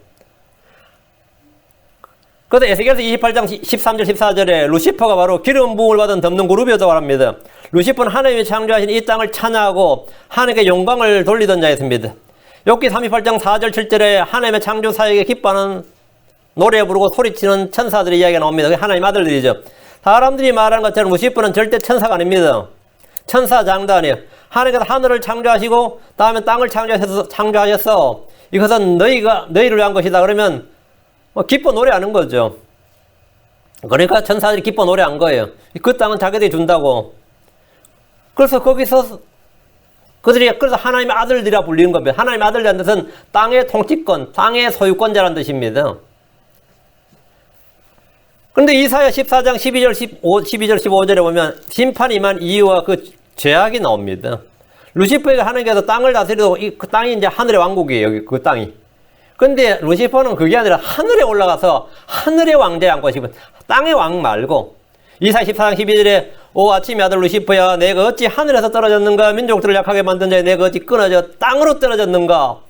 그래서 에스겔서 28장 13절 14절에 루시퍼가 바로 기름 부음을 받은 덮는 그룹이었다고 합니다. 루시퍼는 하나님이 창조하신 이 땅을 찬양하고 하나님께 영광을 돌리던 자였습니다. 욥기 38장 4절 7절에 하나님의 창조 사역에 기뻐하는 노래 부르고 소리치는 천사들의 이야기가 나옵니다. 그게 하나님 아들들이죠. 사람들이 말하는 것처럼 루시퍼는 절대 천사가 아닙니다. 천사장도 아니에요. 하나님께서 하늘을 창조하시고 다음에 땅을 창조하셨어. 이것은 너희를 위한 것이다. 그러면 기뻐 노래하는 거죠. 그러니까 천사들이 기뻐 노래한 거예요. 그 땅은 자기들이 준다고. 그래서 거기서 그래서 하나님의 아들들이라 불리는 겁니다. 하나님의 아들이라는 뜻은 땅의 통치권, 땅의 소유권자라는 뜻입니다. 그런데 이사야 14장 12절 15절에 보면 심판이 임한 이유와 그 죄악이 나옵니다. 루시퍼에게 하나님께서 땅을 다스리고 그 땅이 이제 하늘의 왕국이에요. 여기 그 땅이. 근데 루시퍼는 그게 아니라 하늘에 올라가서 하늘의 왕자에 앉고 싶은 땅의 왕 말고 이사야 14장 12절에 오 아침의 아들 루시퍼야 내가 어찌 하늘에서 떨어졌는가 민족들을 약하게 만든 자에 내가 어찌 끊어져 땅으로 떨어졌는가.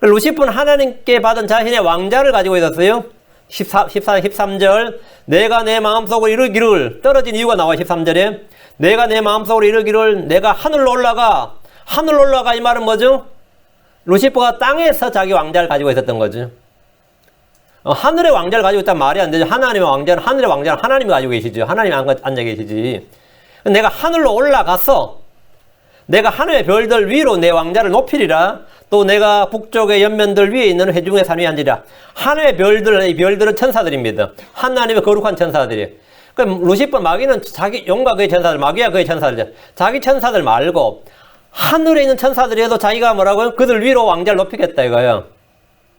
루시퍼는 하나님께 받은 자신의 왕자를 가지고 있었어요. 14장 13절 내가 내 마음속으로 이르기를 떨어진 이유가 나와 13절에 내가 내 마음속으로 이르기를 내가 하늘로 올라가 이 말은 뭐죠? 루시퍼가 땅에서 자기 왕자를 가지고 있었던 거죠. 하늘의 왕자를 가지고 있다면 말이 안 되죠. 하나님의 왕자는 하늘의 왕자는 하나님이 가지고 계시죠. 하나님이 앉아 계시지. 내가 하늘로 올라가서 내가 하늘의 별들 위로 내 왕자를 높이리라. 또 내가 북쪽의 연면들 위에 있는 회중의 산 위에 앉으리라. 하늘의 별들, 이 별들은 천사들입니다. 하나님의 거룩한 천사들이에요. 그럼 루시퍼 마귀는 자기 용과 그의 천사들, 마귀와 그의 천사들, 자기 천사들 말고 하늘에 있는 천사들이라도 자기가 뭐라고요? 그들 위로 왕자를 높이겠다 이거예요.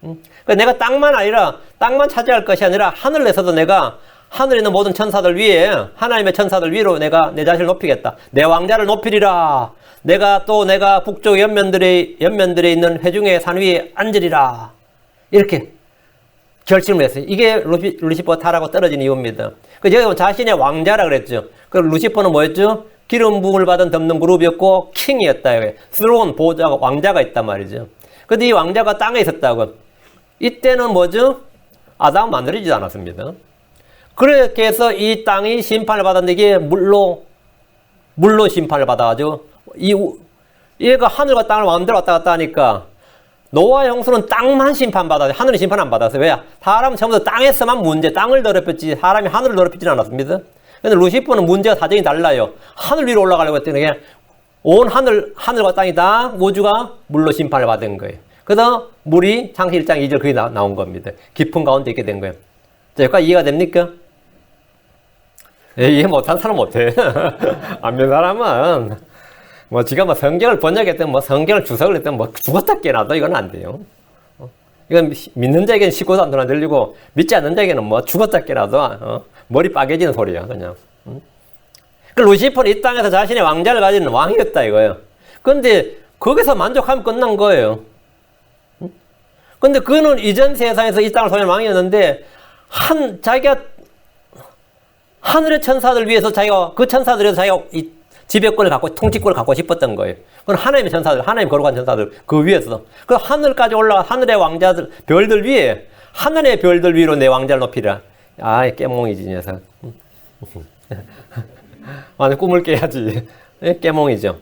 그러니까 내가 땅만 아니라 땅만 차지할 것이 아니라 하늘에서도 내가 하늘에 있는 모든 천사들 위에 하나님의 천사들 위로 내가 내 자신을 높이겠다. 내 왕자를 높이리라. 내가 북쪽 연면들에 있는 회중의 산 위에 앉으리라. 이렇게 결심을 했어요. 이게 루시퍼 타락하고 떨어진 이유입니다. 여기 자신의 왕자라 그랬죠. 그 루시퍼는 뭐였죠? 기름 부음을 받은 덮는 그룹이었고 킹이었다. 스러운 보좌가 왕자가 있단 말이죠. 근데 이 왕자가 땅에 있었다고. 이때는 뭐죠? 아담은 만들어지지 않았습니다. 그렇게 해서 이 땅이 심판을 받았는데 이게 물로 심판을 받아가지고 얘가 하늘과 땅을 마음대로 왔다 갔다 하니까 노아 형수는 땅만 심판받아요. 하늘은 심판 안 받았어요. 왜? 사람은 처음부터 땅에서만 문제, 땅을 더럽혔지 사람이 하늘을 더럽히지는 않았습니다. 근데 루시퍼는 문제가 사정이 달라요. 하늘 위로 올라가려고 했더니 그냥 온 하늘과 땅이 다 우주가 물로 심판을 받은 거예요. 그래서 물이 창세기 1장 2절 그게 나온 겁니다. 깊은 가운데 있게 된 거예요. 자, 여기까지 이해가 됩니까? 이해 못한 사람 못해. 안 믿는 사람은 지가 성경을 번역했든 성경을 주석을 했든 죽었다 깨나도 이건 안 돼요. 이건 믿는 자에게는 쉽고도 안 들리고 믿지 않는 자에게는 죽었다 깨나도 머리 빠개지는 소리야 그냥. 그 루시퍼는 이 땅에서 자신의 왕자를 가지는 왕이었다 이거예요. 그런데 거기서 만족하면 끝난 거예요. 근데 그는 이전 세상에서 이 땅을 소유한 왕이었는데 자기가 하늘의 천사들 위해서 그 천사들에서 자기가 이 지배권을 갖고 통치권을 갖고 싶었던 거예요. 그건 하나님의 천사들, 하나님의 거룩한 천사들 그 위에서 그 하늘까지 올라가 하늘의 왕자들 별들 위에 하늘의 별들 위로 내 왕자를 높이라. 깨몽이지 녀석. 완전 꿈을 깨야지. 깨몽이죠.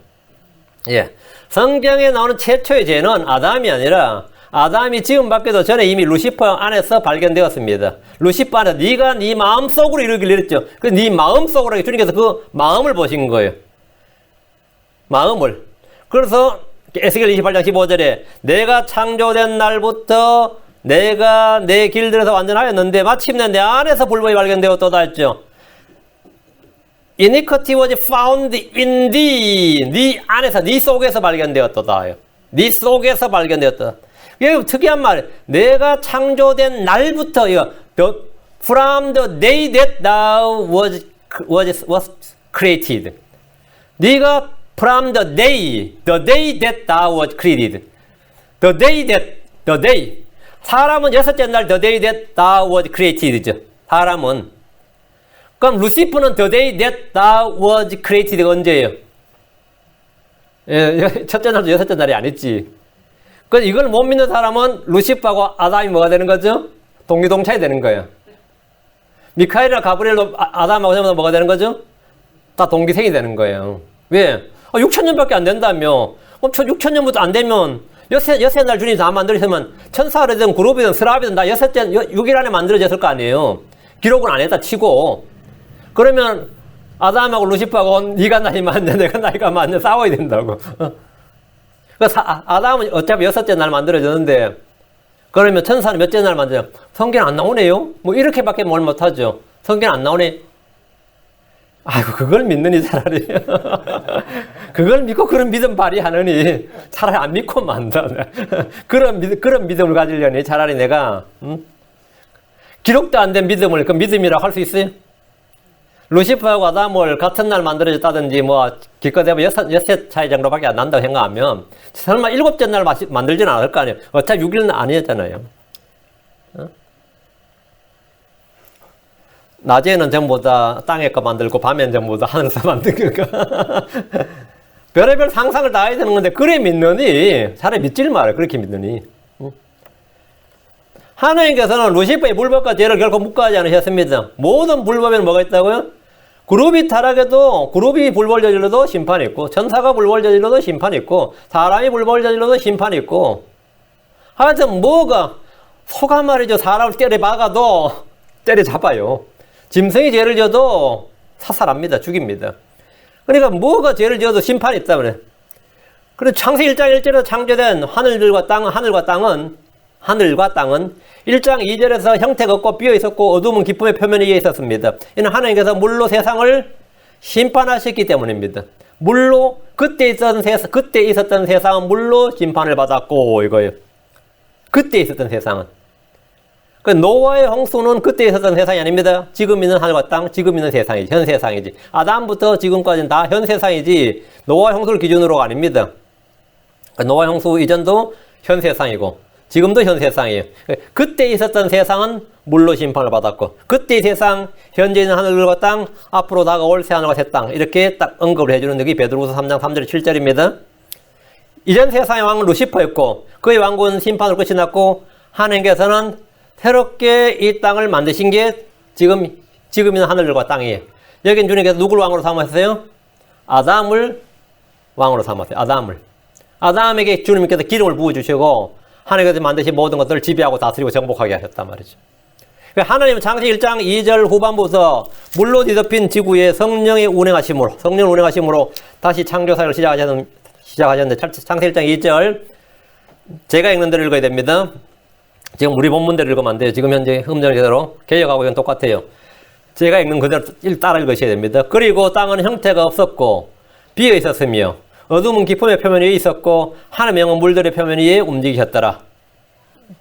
예, 성경에 나오는 최초의 죄는 아담이 아니라 아담이 지음 받기도 전에 이미 루시퍼 안에서 발견되었습니다. 루시퍼 안에 네가 네 마음속으로 이루길 이랬죠. 그래서 네 마음속으로 주님께서 그 마음을 보신 거예요. 마음을. 그래서 에스겔 28장 15절에 내가 창조된 날부터 내가 내 길들에서 완전하였는데 마침내 내 안에서 불법이 발견되었도다 했죠. Iniquity was found in thee. 네 안에서, 네 속에서 발견되었도다. 네 속에서 발견되었다. 이게 특이한 말. 내가 창조된 날부터 이거 from the day that thou was created. 네가 from the day that thou was created. The day. 사람은 여섯째 날 the day that thou was created죠. 사람은. 그럼 루시퍼는 the day that thou was created 언제예요? 첫째 날도 여섯째 날이 아니지. 그래서 이걸 못 믿는 사람은 루시퍼하고 아담이 뭐가 되는 거죠? 동기동차이 되는 거예요. 미카엘이나 가브리엘도 아담하고 뭐가 되는 거죠? 다 동기생이 되는 거예요. 왜? 6,000년밖에 안 된다며. 6,000년부터 안 되면 여섯 날 주님이 다 만들었으면 천사들이든 그룹이든 스랍이든 다 6일 안에 만들어졌을 거 아니에요. 기록은 안 했다 치고. 그러면 아담하고 루시퍼하고 네가 나이 많냐 내가 나이가 많냐 싸워야 된다고. 그래서 아담은 어차피 여섯째 날 만들어졌는데 그러면 천사는 몇째 날 만들어요? 성경 안 나오네요? 이렇게밖에 뭘 못하죠. 성경 안 나오네. 아이고 그걸 믿느니 차라리 그걸 믿고 그런 믿음 발휘하느니 차라리 안 믿고 만다. 그런 믿음을 가지려니 차라리 내가 기록도 안 된 믿음을 그 믿음이라고 할 수 있어요? 루시퍼하고 아담을 같은 날 만들어졌다든지 기껏 해봐 여섯 차이 정도밖에 안 난다고 생각하면 설마 일곱째 날 만들지는 않을 거 아니에요. 어차피 6일은 아니었잖아요. 낮에는 전부 다 땅에 거 만들고 밤에는 전부 다 하늘에서 만드니까 별의별 상상을 다 해야 되는 건데 그래 믿느니 차라리 믿질 말아요. 그렇게 믿느니. 하나님께서는 루시퍼의 불법과 죄를 결코 묵과하지 않으셨습니다. 모든 불법에는 뭐가 있다고요? 그룹이 타락해도 그룹이 불법을 저질러도 심판이 있고 천사가 불법을 저질러도 심판이 있고 사람이 불법을 저질러도 심판이 있고 하여튼 소가 말이죠. 사람을 때려박아도 때려잡아요. 짐승이 죄를 져도 사살합니다. 죽입니다. 그러니까 죄를 지어도 심판이 있다 그래. 그리고 창세기 1장 1절에서 창조된 하늘과 땅은 1장 2절에서 형태가 없고 비어 있었고 어둠은 기쁨의 표면 위에 있었습니다. 이는 하나님께서 물로 세상을 심판하셨기 때문입니다. 물로 그때 있었던 세상은 물로 심판을 받았고 이거예요. 그때 있었던 세상은. 그 노아의 홍수는 그때 있었던 세상이 아닙니다. 지금 있는 하늘과 땅, 지금 있는 세상이지. 현 세상이지. 아담부터 지금까지는 다 현 세상이지 노아의 홍수를 기준으로가 아닙니다. 노아의 홍수 이전도 현 세상이고 지금도 현 세상이에요. 그때 있었던 세상은 물로 심판을 받았고 그때의 세상, 현재 있는 하늘과 땅, 앞으로 다가올 새 하늘과 새 땅 이렇게 딱 언급을 해주는 여기 베드로후서 3장 3절 7절입니다. 이전 세상의 왕은 루시퍼였고 그의 왕국은 심판으로 끝이 났고 하나님께서는 새롭게 이 땅을 만드신 게 지금 있는 하늘과 땅이에요. 여긴 주님께서 누굴 왕으로 삼으셨어요? 아담을 왕으로 삼았어요. 아담에게 주님께서 기름을 부어주시고 하나님께서 만드신 모든 것들을 지배하고 다스리고 정복하게 하셨단 말이죠. 하나님은 창세기 1장 2절 후반부에서 물로 뒤덮인 지구에 성령의 운행하심으로 다시 창조사역을 시작하셨는데 창세기 1장 2절 제가 읽는 대로 읽어야 됩니다. 지금 우리 본문대로 읽으면 안 돼요. 지금 현재 음정제대로 개혁하고 이건 똑같아요. 제가 읽는 그대로 따라 읽으셔야 됩니다. 그리고 땅은 형태가 없었고 비어 있었으며 어둠은 기쁨의 표면 위에 있었고 하늘의 영은 물들의 표면 위에 움직이셨더라.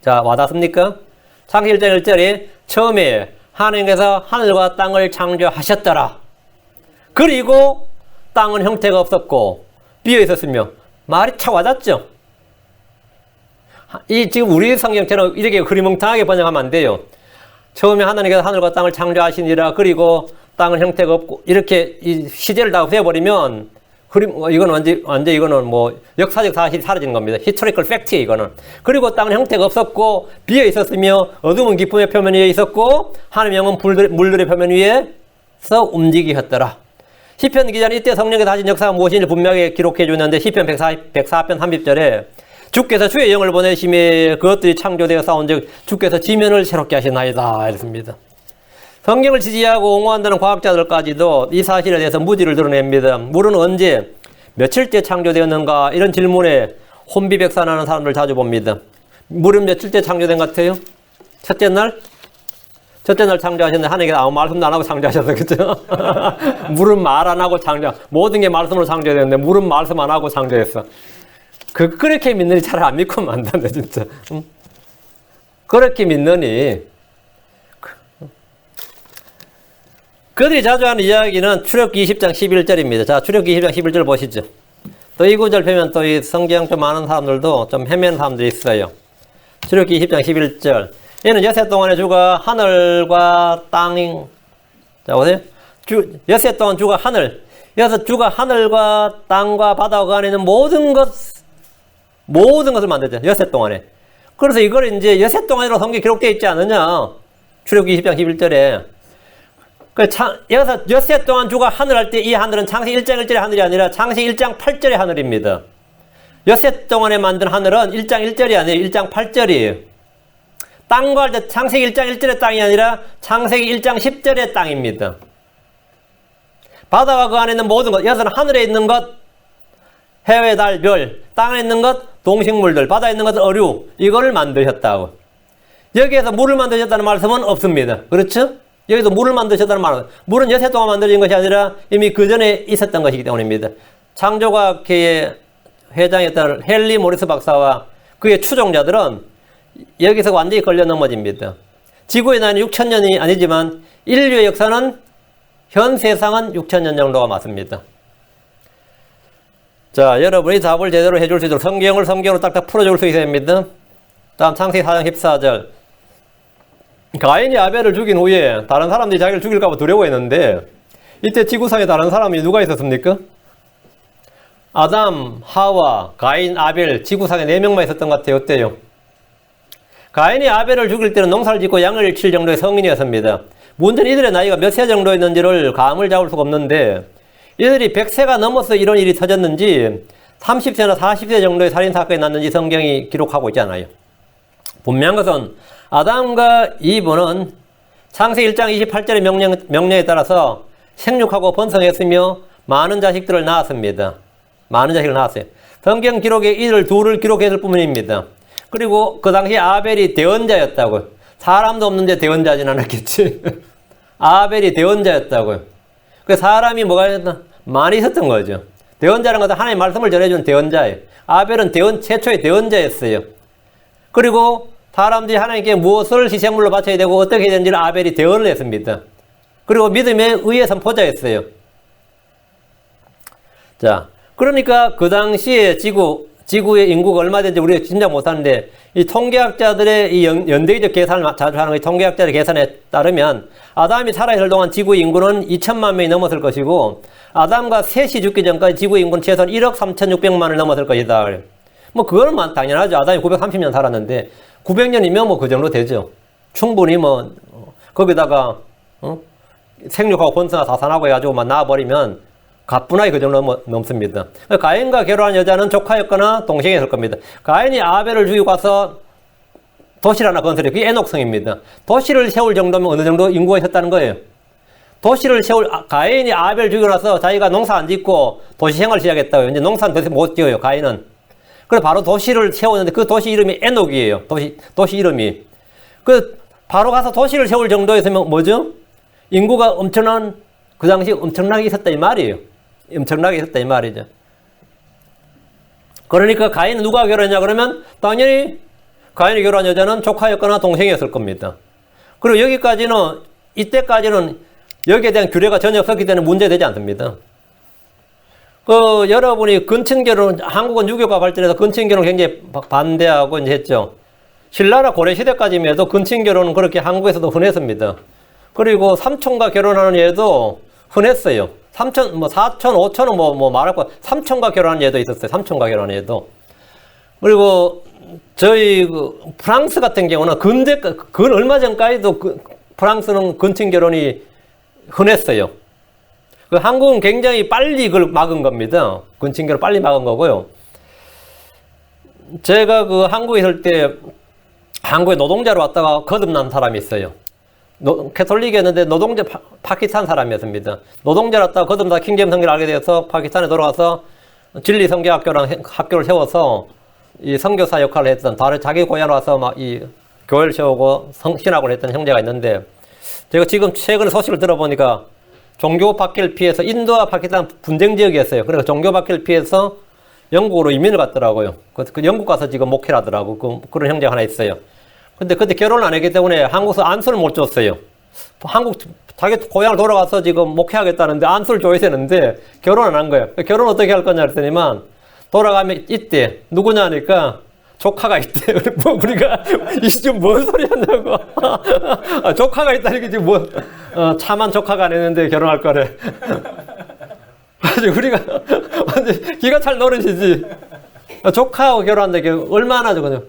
자, 와닿습니까? 창세기 1장 1절에 처음에 하나님께서 하늘과 땅을 창조하셨더라. 그리고 땅은 형태가 없었고 비어 있었으며 말이 참 와닿죠? 지금 우리 성경처럼 이렇게 흐리멍텅하게 번역하면 안 돼요. 처음에 하나님께서 하늘과 땅을 창조하시니라. 그리고 땅은 형태가 없고 이렇게 이 시제를 다 없애버리면 이거는 이거는 뭐 역사적 사실이 사라지는 겁니다. 히스토리컬 팩트예요, 이거는. 그리고 땅은 형태가 없었고 비어 있었으며 어둠은 기쁨의 표면 위에 있었고 하나님의 영은 물들의 표면 위에서 움직이셨더라. 시편 기자는 이때 성령께서 하신 역사가 무엇인지 분명하게 기록해 주는데 시편 104편 30절에 주께서 주의 영을 보내심에 그것들이 창조되어 싸운즉 주께서 지면을 새롭게 하시나이다 이랬습니다. 성경을 지지하고 옹호한다는 과학자들까지도 이 사실에 대해서 무지를 드러냅니다. 물은 언제 며칠째 창조되었는가 이런 질문에 혼비백산하는 사람들 자주 봅니다. 물은 며칠째 창조된 것 같아요? 첫째 날 창조하셨는데 하나님께서 아무 말씀도 안 하고 창조하셨어요. 그죠? 물은 말 안 하고 모든 게 말씀으로 창조되었는데 물은 말씀 안 하고 창조했어. 그렇게 믿느니 차라리 안 믿고 만다네, 진짜. 그렇게 믿느니. 그들이 자주 하는 이야기는 출애굽기 20장 11절입니다. 자, 출애굽기 20장 11절 보시죠. 또 이 구절 보면 또 이 성경 좀 아는 사람들도 좀 헤매는 사람들이 있어요. 출애굽기 20장 11절. 얘는 여세 동안에 주가 하늘과 땅, 자, 보세요. 여세 동안 주가 하늘. 여기서 주가 하늘과 땅과 바다와 그 안에 있는 모든 것을 만들죠. 여세 동안에. 그래서 이걸 이제 여세 동안이라고 성경에 기록되어 있지 않느냐. 출애굽기 20장 11절에. 여기서 여세 동안 주가 하늘 할 때 이 하늘은 창세기 1장 1절의 하늘이 아니라 창세기 1장 8절의 하늘입니다. 여세 동안에 만든 하늘은 1장 1절이 아니에요. 1장 8절이에요. 땅과 할 때 창세기 1장 1절의 땅이 아니라 창세기 1장 10절의 땅입니다. 바다와 그 안에 있는 모든 것, 여기서는 하늘에 있는 것, 해외, 달, 별, 땅에 있는 것, 동식물들, 바다에 있는 것은 어류, 이거를 만드셨다고. 여기에서 물을 만드셨다는 말씀은 없습니다. 그렇죠? 여기서 물을 만드셨다는 말은, 물은 여세 동안 만들어진 것이 아니라 이미 그 전에 있었던 것이기 때문입니다. 창조과학회의 회장이었던 헨리 모리스 박사와 그의 추종자들은 여기서 완전히 걸려 넘어집니다. 지구의 나이는 6,000년이 아니지만 인류의 역사는 현 세상은 6,000년 정도가 맞습니다. 자, 여러분이 답을 제대로 해줄 수 있도록 성경으로 딱딱 풀어줄 수 있어야 됩니다. 다음 창세기 4장 14절. 가인이 아벨을 죽인 후에 다른 사람들이 자기를 죽일까 봐 두려워했는데 이때 지구상에 다른 사람이 누가 있었습니까? 아담, 하와, 가인, 아벨, 지구상에 4명만 있었던 것 같아요. 어때요? 가인이 아벨을 죽일 때는 농사를 짓고 양을 칠 정도의 성인이었습니다. 문제는 이들의 나이가 몇 세 정도였는지를 감을 잡을 수가 없는데 이들이 100세가 넘어서 이런 일이 터졌는지 30세나 40세 정도의 살인사건이 났는지 성경이 기록하고 있지 않아요. 분명한 것은 아담과 이브는 창세기 1장 28절의 명령에 따라서 생육하고 번성했으며 많은 자식들을 낳았습니다. 많은 자식을 낳았어요. 성경 기록에 이들 둘을 기록했을 뿐입니다. 그리고 그 당시 아벨이 대언자였다고요. 사람도 없는데 대언자진 않았겠지. 아벨이 대언자였다고요. 그 사람이 뭐가 있나? 많이 있었던 거죠. 대언자라는 것은 하나님의 말씀을 전해주는 대언자예요. 아벨은 최초의 대언자였어요. 그리고 사람들이 하나님께 무엇을 희생물로 바쳐야 되고 어떻게 해야 되는지를 아벨이 대언을 했습니다. 그리고 믿음의 의의 선포자였어요. 자, 그러니까 그 당시에 지구의 인구가 얼마 되는지 우리가 진짜 못하는데, 이 통계학자들의 이 연대기적 계산을 자주 하는 이 통계학자들의 계산에 따르면 아담이 살아있을 동안 지구의 인구는 2천만 명이 넘었을 것이고, 아담과 셋이 죽기 전까지 지구의 인구는 최소한 1억 3,600만을 넘었을 것이다. 뭐 그거는 당연하죠. 아담이 930년 살았는데 900년이면 뭐 그 정도 되죠. 충분히 뭐 거기다가 생육하고 번성하고 사산하고 해가지고 막 낳아버리면 가뿐하게 그 정도 넘습니다. 가인과 결혼한 여자는 조카였거나 동생이었을 겁니다. 가인이 아벨을 죽이고 가서 도시를 하나 건설해요. 그게 에녹성입니다. 도시를 세울 정도면 어느 정도 인구가 있었다는 거예요. 가인이 아벨 죽이고 나서 자기가 농사 안 짓고 도시 생활을 시작했다고요. 이제 농사는 더 이상 못 지어요, 가인은. 그래서 바로 도시를 세우는데 그 도시 이름이 에녹이에요. 도시 이름이. 바로 가서 도시를 세울 정도였으면 뭐죠? 인구가 그 당시 엄청나게 있었다 이 말이에요. 엄청나게 있었다 이 말이죠. 그러니까 가인은 누가 결혼했냐 그러면 당연히 가인이 결혼한 여자는 조카였거나 동생이었을 겁니다. 그리고 이때까지는 여기에 대한 규례가 전혀 없었기 때문에 문제되지 않습니다. 여러분이 근친결혼, 한국은 유교가 발전해서 근친결혼을 굉장히 반대하고 이제 했죠. 신라나 고려시대까지만 해도 근친결혼은 그렇게 한국에서도 흔했습니다. 그리고 삼촌과 결혼하는 예도 흔했어요. 사촌, 5천은 뭐 말할 거, 삼촌과 결혼하는 예도 있었어요. 삼촌과 결혼하는 예도. 그리고 저희 프랑스 같은 경우는 얼마 전까지도 프랑스는 근친결혼이 흔했어요. 한국은 굉장히 빨리 그걸 막은 겁니다. 근친결혼 빨리 막은 거고요. 제가 한국에 있을 때 한국에 노동자로 왔다가 거듭난 사람이 있어요. 캐톨릭이었는데 노동자 파키스탄 사람이었습니다. 노동자로 왔다가 거듭나다 킹제임스 성경을 알게 되어서 파키스탄에 돌아가서 진리 성경학교라는 학교를 세워서 이 선교사 역할을 했던, 자기 고향으로 와서 막 이 교회를 세우고 신학을 했던 형제가 있는데, 제가 지금 최근에 소식을 들어보니까 종교 박해를 피해서 인도와 파키스탄 분쟁 지역이었어요. 그래서 종교 박해를 피해서 영국으로 이민을 갔더라고요. 그 영국 가서 지금 목회를 하더라고. 그런 형제가 하나 있어요. 근데 그때 결혼을 안 했기 때문에 한국에서 안수를 못 줬어요. 자기 고향을 돌아가서 지금 목회하겠다는데 안수를 줘야 되는데 결혼 안 한 거예요. 결혼 어떻게 할 거냐 했더니만 돌아가면 있대. 누구냐 하니까 조카가 있대. 뭐 우리가 이 지금 뭔 소리 하냐고. 조카가 있다니까 지금 차만 조카가 안 했는데 결혼할 거래. 그래서 우리가 완전 기가 찰 노릇이지. 조카하고 결혼한다. 얼마나 저거냐.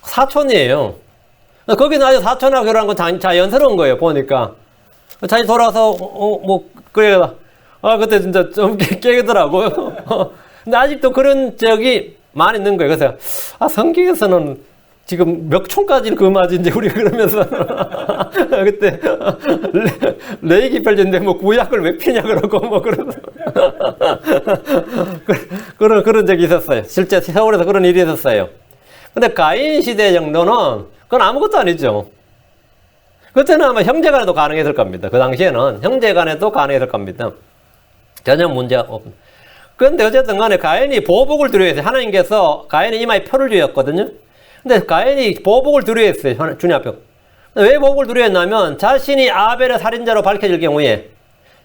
사촌이에요. 거기는 아주 사촌하고 결혼한 건 자연스러운 거예요, 보니까. 자기 돌아와서, 그래. 그때 진짜 좀 깨더라고요. 근데 아직도 그런 적이 많이 있는 거예요. 그래서, 성경에서는 지금 몇 촌까지 그 맞은지 우리가 그러면서. 그때, 레이기 펼쳤는데 구약을 왜 피냐 그러고 그런 적이 있었어요. 실제 세월에서 그런 일이 있었어요. 근데 가인 시대 정도는 그건 아무것도 아니죠. 그때는 아마 형제 간에도 가능했을 겁니다. 그 당시에는 형제 간에도 가능했을 겁니다. 전혀 문제가 없습니다. 그런데 어쨌든 간에 가인이 보복을 두려워했어요. 하나님께서 가인의 이마에 표를 주었거든요. 근데 가인이 보복을 두려워했어요. 주님 앞에. 왜 보복을 두려워했냐면 자신이 아벨의 살인자로 밝혀질 경우에,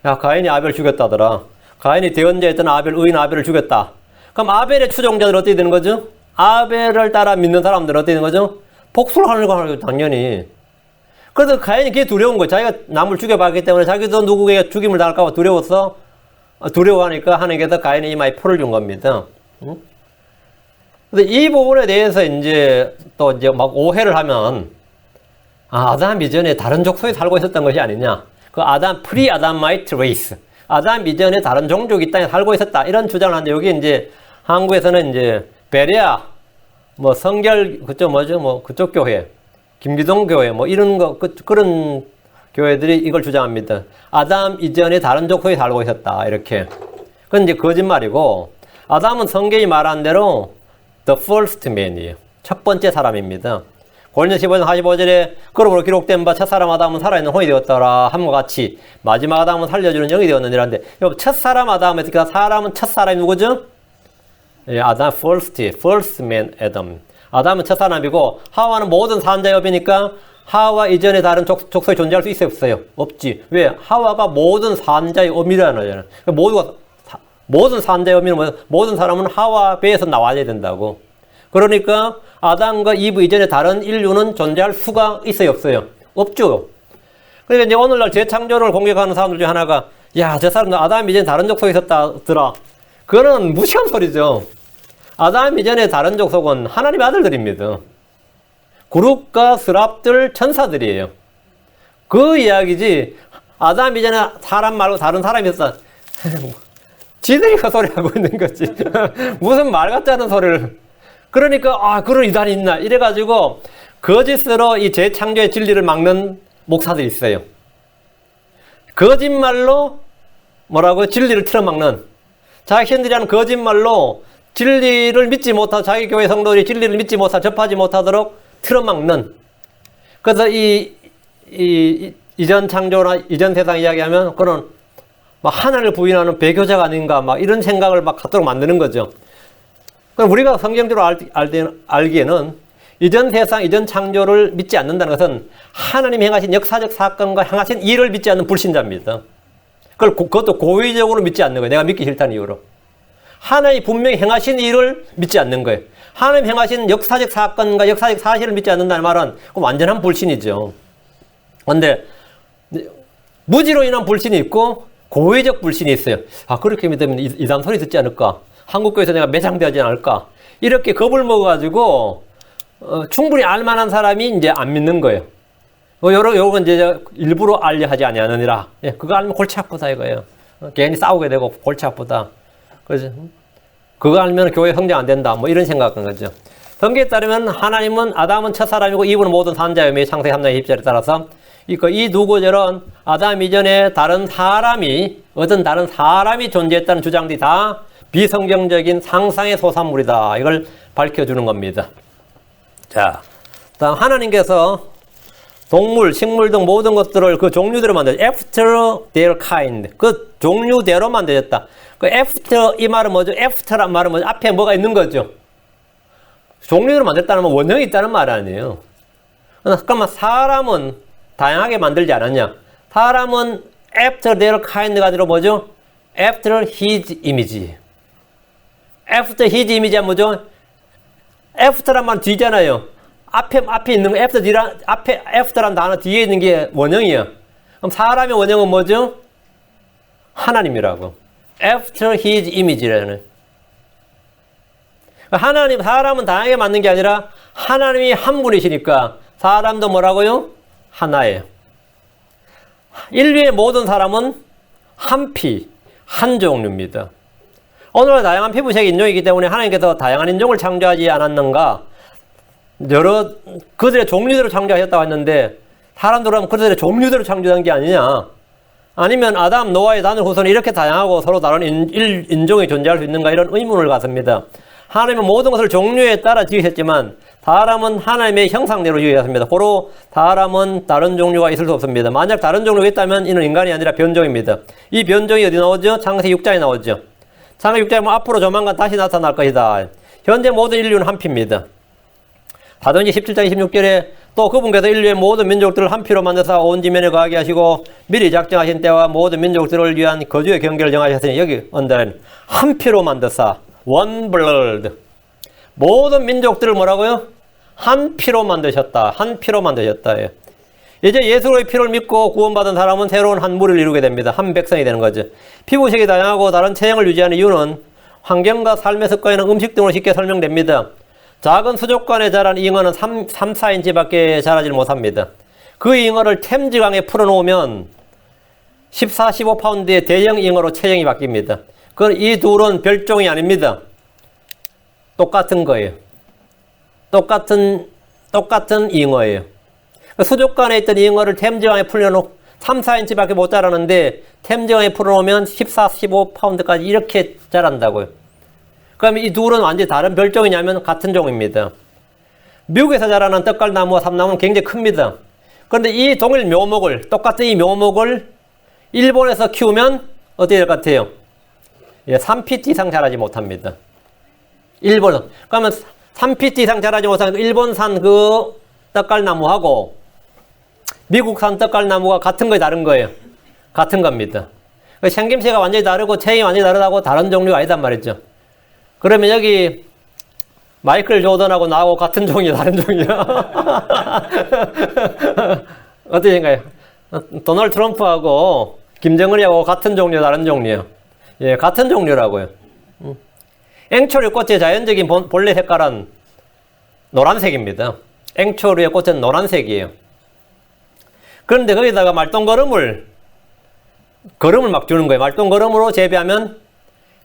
야, 가인이 아벨을 죽였다더라. 가인이 대언자였던 의인 아벨을 죽였다. 그럼 아벨의 추종자들 어떻게 되는 거죠? 아벨을 따라 믿는 사람들은 어떻게 되는 거죠? 복수를 하는 거죠, 당연히. 그래서 가인이 그게 두려운 거예요. 자기가 남을 죽여봤기 때문에 자기도 누구에게 죽임을 당할까 봐 두려워하니까 하나님께서 가인의 이마에 표를 준 겁니다. 근데 이 부분에 대해서 이제 막 오해를 하면, 아담 이전에 다른 족속에 살고 있었던 것이 아니냐. 프리-아담마이트 레이스. 아담 이전에 다른 종족이 이 땅에 살고 있었다. 이런 주장을 하는데, 여기 이제 한국에서는 이제 베레아, 성결, 그쪽 교회, 김기동 교회, 이런 그런 교회들이 이걸 주장합니다. 아담 이전에 다른 족속에 살고 있었다. 이렇게. 그건 이제 거짓말이고, 아담은 성경이 말한 대로 the first man이에요. 첫 번째 사람입니다. 고린도서 15장 45절에 그러므로 기록된 바 첫사람 아담은 살아있는 혼이 되었더라 함과 같이 마지막 아담은 살려주는 영이 되었느니라는데 여러분 첫사람 아담에서 그 사람은 첫사람이 누구죠? 아담 first man Adam. 아담은 첫사람이고 하와는 모든 산자의 업이니까 하와 이전에 다른 족속이 존재할 수 있어요? 없어요? 없지. 왜? 하와가 모든 산자의 어미라는 거잖아요. 모든 산자의 어미는 뭐예요? 모든 사람은 하와 배에서 나와야 된다고. 그러니까 아담과 이브 이전에 다른 인류는 존재할 수가 있어요? 없어요? 없죠. 그러니까 이제 오늘날 재창조를 공격하는 사람들 중에 하나가 야, 저 사람들 아담 이전에 다른 족속이 있었다더라. 그거는 무시한 소리죠. 아담 이전에 다른 족속은 하나님의 아들들입니다. 그룹과 스랍들 천사들이에요. 그 이야기지 아담 이전에 사람 말고 다른 사람이 있었다. 지들이 그 소리 하고 있는 거지. 무슨 말 같지 않은 소리를. 그러니까 그런 이단이 있나 이래가지고 거짓으로 이 재창조의 진리를 막는 목사들이 있어요. 거짓말로 뭐라고 진리를 틀어막는 자신들이 하는 거짓말로 진리를 믿지 못하고 자기 교회 성도들이 진리를 믿지 못하고 접하지 못하도록 틀어막는. 그래서 이전 창조나 이전 세상 이야기하면 그런 막 하나님을 부인하는 배교자가 아닌가 막 이런 생각을 막 갖도록 만드는 거죠. 그럼 우리가 성경적으로 알기에는 이전 세상, 이전 창조를 믿지 않는다는 것은 하나님이 행하신 역사적 사건과 행하신 일을 믿지 않는 불신자입니다. 그것도 고의적으로 믿지 않는 거예요. 내가 믿기 싫다는 이유로. 하나님이 분명히 행하신 일을 믿지 않는 거예요. 하나님 행하신 역사적 사건과 역사적 사실을 믿지 않는다는 말은 완전한 불신이죠. 그런데 무지로 인한 불신이 있고 고의적 불신이 있어요. 그렇게 믿으면 이단 소리 듣지 않을까? 한국교회에서 내가 매장되지 않을까? 이렇게 겁을 먹어가지고 충분히 알만한 사람이 이제 안 믿는 거예요. 요건 이제 일부러 알려 하지 아니하느니라. 예, 그거 알면 골치 아프다 이거예요. 괜히 싸우게 되고 골치 아프다. 그래서 그거 알면 교회 성장 안 된다. 뭐 이런 생각한 거죠. 성경에 따르면 하나님은 아담은 첫사람이고 이브는 모든 산자였며 창세기 3장 20절에 따라서 이 두 구절은 아담 이전에 어떤 다른 사람이 존재했다는 주장들이 다 비성경적인 상상의 소산물이다. 이걸 밝혀주는 겁니다. 자, 다음 하나님께서 동물, 식물 등 모든 것들을 그 종류대로 만들었다. After their kind. 그 종류대로 만들었다. 그 after 이 말은 뭐죠? after란 말은 뭐죠? 앞에 뭐가 있는 거죠? 종류대로 만들었다는 건 원형이 있다는 말 아니에요. 그러면 사람은 다양하게 만들지 않았냐? 사람은 after their kind가 아니라 뭐죠? after his image. after his image가 뭐죠? after란 말 뒤잖아요. 앞에 있는 거, after란 단어 뒤에 있는 게 원형이에요. 그럼 사람의 원형은 뭐죠? 하나님이라고. after his image라는. 사람은 다양하게 만든 게 아니라 하나님이 한 분이시니까 사람도 뭐라고요? 하나예요. 인류의 모든 사람은 한 피, 한 종류입니다. 오늘날 다양한 피부색의 인종이기 때문에 하나님께서 다양한 인종을 창조하지 않았는가? 그들의 종류대로 창조하셨다고 했는데 사람들은 그들의 종류대로 창조한 게 아니냐? 아니면 아담, 노아의 단일 후손이 이렇게 다양하고 서로 다른 인종이 존재할 수 있는가? 이런 의문을 갖습니다. 하나님은 모든 것을 종류에 따라 지으셨지만 사람은 하나님의 형상대로 지으셨습니다. 고로 사람은 다른 종류가 있을 수 없습니다. 만약 다른 종류가 있다면 이는 인간이 아니라 변종입니다. 이 변종이 어디 나오죠? 창세기 6장에 나오죠. 창세기 6장에 보면 앞으로 조만간 다시 나타날 것이다. 현재 모든 인류는 한 피입니다. 사도행전 17장 26절에 또 그분께서 인류의 모든 민족들을 한 피로 만드사 온 지면에 거하게 하시고 미리 작정하신 때와 모든 민족들을 위한 거주의 경계를 정하셨으니 여기 언더라인 한 피로 만드사 one blood 모든 민족들을 뭐라고요? 한 피로 만드셨다. 한 피로 만드셨다. 이제 예수의 피를 믿고 구원받은 사람은 새로운 한 무리를 이루게 됩니다. 한 백성이 되는 거죠. 피부색이 다양하고 다른 체형을 유지하는 이유는 환경과 삶의 습관이나 음식 등으로 쉽게 설명됩니다. 작은 수족관에 자란 잉어는 3-4인치밖에 자라지 못합니다. 그 잉어를 템즈강에 풀어놓으면 14, 15파운드의 대형 잉어로 체형이 바뀝니다. 이 둘은 별종이 아닙니다. 똑같은 거예요. 똑같은 잉어예요. 수족관에 있던 잉어를 템즈강에 풀려놓고 3-4인치밖에 못 자라는데 템즈강에 풀어놓으면 14, 15파운드까지 이렇게 자란다고요. 그럼 이 둘은 완전히 다른 별종이냐면 같은 종입니다. 미국에서 자라는 떡갈나무와 삼나무는 굉장히 큽니다. 그런데 이 동일 묘목을, 똑같은 이 묘목을 일본에서 키우면 어떻게 될 것 같아요? 예, 3ft 이상 자라지 못합니다. 일본은. 그러면 3ft 이상 자라지 못하는 일본산 그 떡갈나무하고 미국산 떡갈나무가 같은 거에 다른 거예요. 같은 겁니다. 생김새가 완전히 다르고 체형이 완전히 다르다고 다른 종류가 아니단 말이죠. 그러면 여기 마이클 조던하고 나하고 같은 종이야, 다른 종이야? 어떻게 생각해요? 도널드 트럼프하고 김정은이하고 같은 종류, 다른 종류요? 예, 같은 종류라고요. 앵초리 꽃의 자연적인 본래 색깔은 노란색입니다. 앵초리의 꽃은 노란색이에요. 그런데 거기다가 말똥거름을 막 주는 거예요. 말똥거름으로 재배하면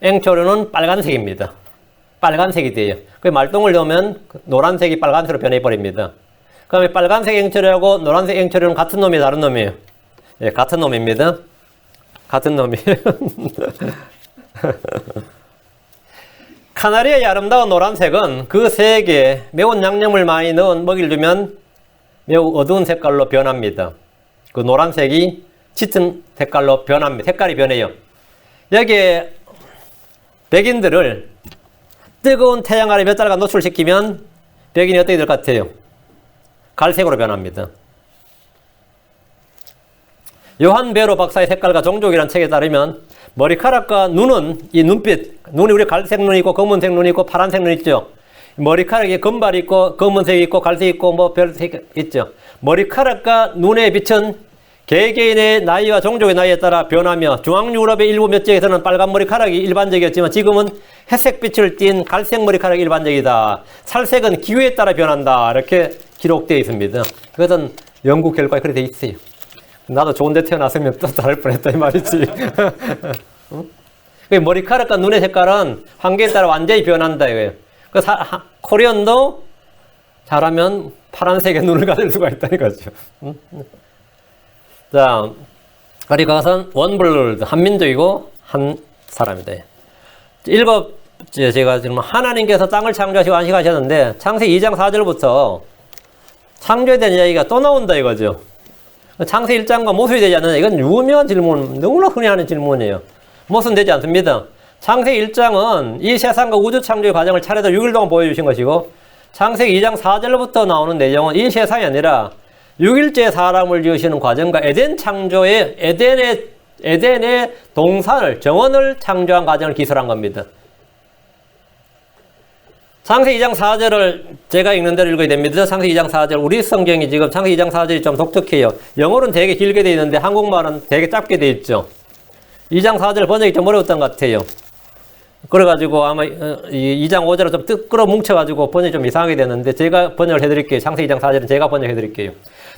앵초리는 빨간색입니다. 빨간색이 돼요. 그 말똥을 넣으면 노란색이 빨간색으로 변해버립니다. 그러면 빨간색 앵초리하고 노란색 앵초리는 같은 놈이 다른 놈이에요? 예, 같은 놈입니다. 같은 놈이에요. 카나리아의 아름다운 노란색은 그 색에 매운 양념을 많이 넣은 먹이를 주면 매우 어두운 색깔로 변합니다. 그 노란색이 짙은 색깔로 변합니다. 색깔이 변해요. 여기에 백인들을 뜨거운 태양 아래 몇 달간 노출시키면 백인이 어떻게 될 것 같아요? 갈색으로 변합니다. 요한 베로 박사의 색깔과 종족이라는 책에 따르면 머리카락과 눈은 이 눈빛, 눈이 우리 갈색 눈이 있고 검은색 눈이 있고 파란색 눈이 있죠. 머리카락에 금발이 있고 검은색이 있고 갈색이 있고 뭐 별색 있죠. 머리카락과 눈의 빛은 개개인의 나이와 종족의 나이에 따라 변하며 중앙유럽의 일부 몇 지역에서는 빨간 머리카락이 일반적이었지만 지금은 회색빛을 띤 갈색 머리카락이 일반적이다. 살색은 기후에 따라 변한다. 이렇게 기록되어 있습니다. 그것은 연구 결과에 그렇게 되어 있어요. 나도 좋은 데 태어났으면 또 다를 뻔했다 이 말이지. 머리카락과 눈의 색깔은 환경에 따라 완전히 변한다 이거예요. 코리안도 잘하면 파란색의 눈을 가질 수가 있다는 거죠. 자, 그리고 그것은 원블루드, 한민족이고 한 사람이다. 제가 지금 하나님께서 땅을 창조하시고 안식하셨는데 창세기 2장 4절부터 창조에 대한 이야기가 또 나온다 이거죠. 창세기 1장과 모순이 되지 않느냐. 이건 유명한 질문, 너무나 흔히 하는 질문이에요. 모순되지 않습니다. 창세기 1장은 이 세상과 우주 창조의 과정을 차례로 6일 동안 보여주신 것이고 창세기 2장 4절부터 나오는 내용은 이 세상이 아니라 6일째 사람을 지으시는 과정과 에덴 창조의 에덴의 동산을 정원을 창조한 과정을 기술한 겁니다. 창세기 2장 4절을 제가 읽는 대로 읽어야 됩니다. 창세기 2장 4절. 우리 성경이 지금 창세기 2장 4절이 좀 독특해요. 영어로는 되게 길게 되어 있는데 한국말은 되게 짧게 되어 있죠. 2장 4절 번역이 좀 어려웠던 것 같아요. 그래가지고 아마 2장 5절을 좀 끌어 뭉쳐가지고 번역이 좀 이상하게 됐는데 제가 번역을 해드릴게요. 창세기 2장 4절은 제가 번역해드릴게요.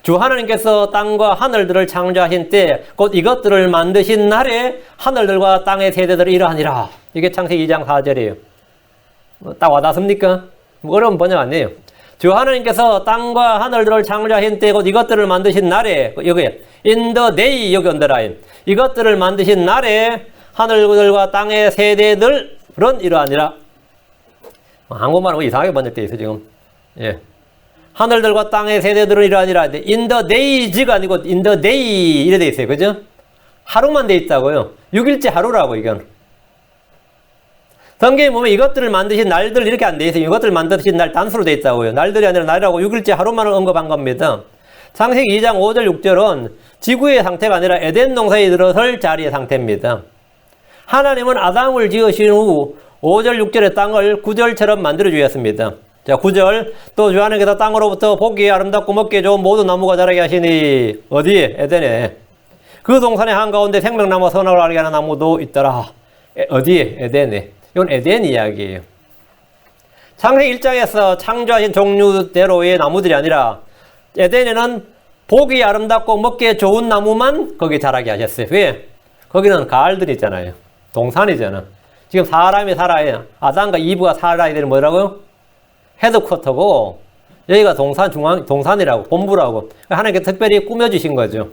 주 하나님께서 땅과 하늘들을 창조하신 때 곧 이것들을 만드신 날에 하늘들과 땅의 세대들을 이러하니라. 이게 창세기 2장 4절이에요. 딱 와닿습니까? 어려운 번역 아니에요. 주 하나님께서 땅과 하늘들을 창조하신 때 곧 이것들을 만드신 날에 여기 in the day 여기 언더라인 이것들을 만드신 날에 하늘들과 땅의 세대들은 이러하니라. 한국말은 이상하게 번역되어 있어요 지금. 예. 하늘들과 땅의 세대들은 이러하니라. in the days가 아니고 in the day 이래 되어 있어요. 그죠? 하루만 되어 있다고요. 6일째 하루라고 이건. 성경에 보면 이것들을 만드신 날들 이렇게 안 되어 있어요. 이것들을 만드신 날 단수로 되어 있다고요. 날들이 아니라 날이라고 6일째 하루만을 언급한 겁니다. 창세기 2장 5절 6절은 지구의 상태가 아니라 에덴 동산에 들어설 자리의 상태입니다. 하나님은 아담을 지으신 후 5절 6절의 땅을 9절처럼 만들어 주셨습니다. 자, 9절 또 주 하나님께서 땅으로부터 보기에 아름답고 먹기에 좋은 모든 나무가 자라게 하시니 어디에? 에덴에. 그 동산의 한가운데 생명나무 선악을 알게 하는 나무도 있더라. 어디에? 에덴에. 이건 에덴 이야기예요. 창세기 1장에서 창조하신 종류대로의 나무들이 아니라 에덴에는 보기 아름답고 먹기에 좋은 나무만 거기 자라게 하셨어요. 왜? 거기는 가을들이 있잖아요. 동산이잖아. 지금 사람이 살아야 아담과 이브가 살아야 되는 뭐라고요? 헤드쿼터고 여기가 동산이라고 본부라고 하나님께 특별히 꾸며주신 거죠.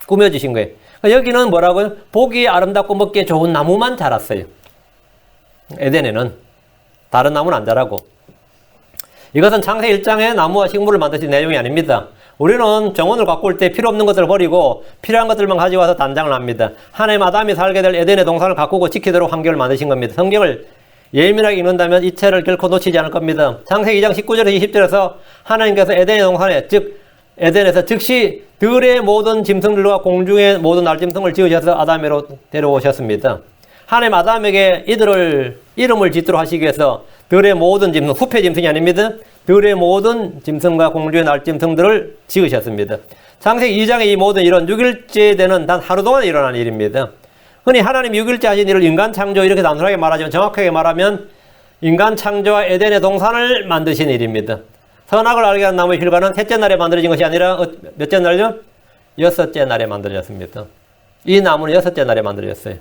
꾸며주신 거예요. 여기는 뭐라고요? 보기 아름답고 먹기에 좋은 나무만 자랐어요. 에덴에는. 다른 나무는 안 자라고. 이것은 창세기 1장에 나무와 식물을 만드신 내용이 아닙니다. 우리는 정원을 가꿀 때 필요 없는 것들을 버리고 필요한 것들만 가지고 와서 단장을 합니다. 하나님 아담이 살게 될 에덴의 동산을 가꾸고 지키도록 환경을 만드신 겁니다. 성경을 예민하게 읽는다면 이체를 결코 놓치지 않을 겁니다. 창세기 2장 19절에서 20절에서 하나님께서 에덴의 동산에, 즉 에덴에서 즉시 들의 모든 짐승들과 공중의 모든 날짐승을 지으셔서 아담에로 데려오셨습니다. 하나님 아담에게 이름을 짓도록 하시기 위해서 들의 모든 짐승, 후패 짐승이 아닙니다. 들의 모든 짐승과 공중의 날짐승들을 지으셨습니다. 창세기 2장의 이 모든 일은 6일째 되는 단 하루 동안 일어난 일입니다. 흔히 하나님 6일째 하신 일을 인간 창조 이렇게 단순하게 말하지만 정확하게 말하면 인간 창조와 에덴의 동산을 만드신 일입니다. 선악을 알게 한 나무의 실과는 셋째 날에 만들어진 것이 아니라 몇째 날요? 여섯째 날에 만들어졌습니다. 이 나무는 여섯째 날에 만들어졌어요.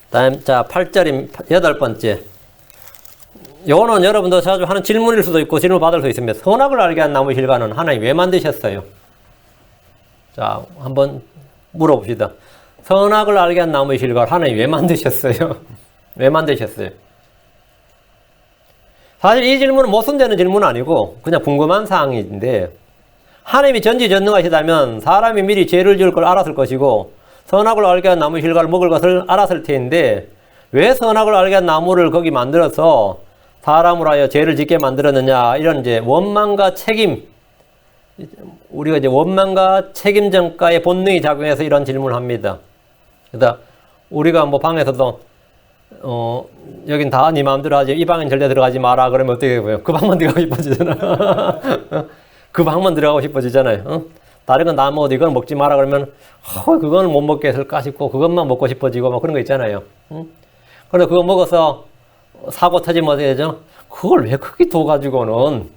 다음, 자, 8절임, 8번째. 요거는 여러분도 자주 하는 질문일 수도 있고 질문 받을 수 있습니다. 선악을 알게 한 나무의 실과는 하나님 왜 만드셨어요? 자, 한번 물어봅시다. 선악을 알게 한 나무의 실과를 하나님 왜 만드셨어요? 왜 만드셨어요? 사실 이 질문은 모순되는 질문은 아니고 그냥 궁금한 사항인데 하나님이 전지전능하시다면 사람이 미리 죄를 지을 걸 알았을 것이고 선악을 알게 한 나무의 실과를 먹을 것을 알았을 텐데 왜 선악을 알게 한 나무를 거기 만들어서 사람으로 하여 죄를 짓게 만들었느냐 이런 이제 원망과 책임 우리가 이제 원망과 책임전가의 본능이 작용해서 이런 질문을 합니다. 그러니까 우리가 뭐 방에서도 여긴 다 네 마음대로 하지 이 방엔 절대 들어가지 마라 그러면 어떻게 보여? 그 방만 들어가고 싶어지잖아. 그 방만 들어가고 싶어지잖아요. 다른 건 다 먹어도 이건 먹지 마라 그러면 그건 못 먹게 했을까 싶고 그것만 먹고 싶어지고 막 그런 거 있잖아요. 그런데 그거 먹어서 사고 터지면 어떻게 되죠? 그걸 왜 크게 둬가지고는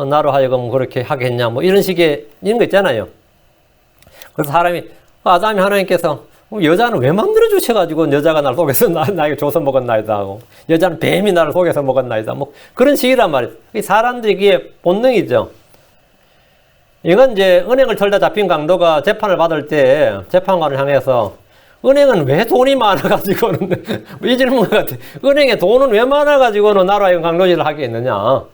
나로 하여금 그렇게 하겠냐 뭐 이런 식의 이런 거 있잖아요. 그래서 사람이 아담이 하나님께서 여자는 왜 만들어 주셔가지고 여자가 나를 속여서 나에게 줘서 먹었나이다 하고 여자는 뱀이 나를 속여서 먹었나이다 뭐 그런 식이란 말이에요. 사람들이 이게 본능이죠. 이건 이제 은행을 털다 잡힌 강도가 재판을 받을 때 재판관을 향해서 은행은 왜 돈이 많아가지고는 이 질문 같아. 은행에 돈은 왜 많아가지고는 나로 하여금 강도질을 하게 했느냐.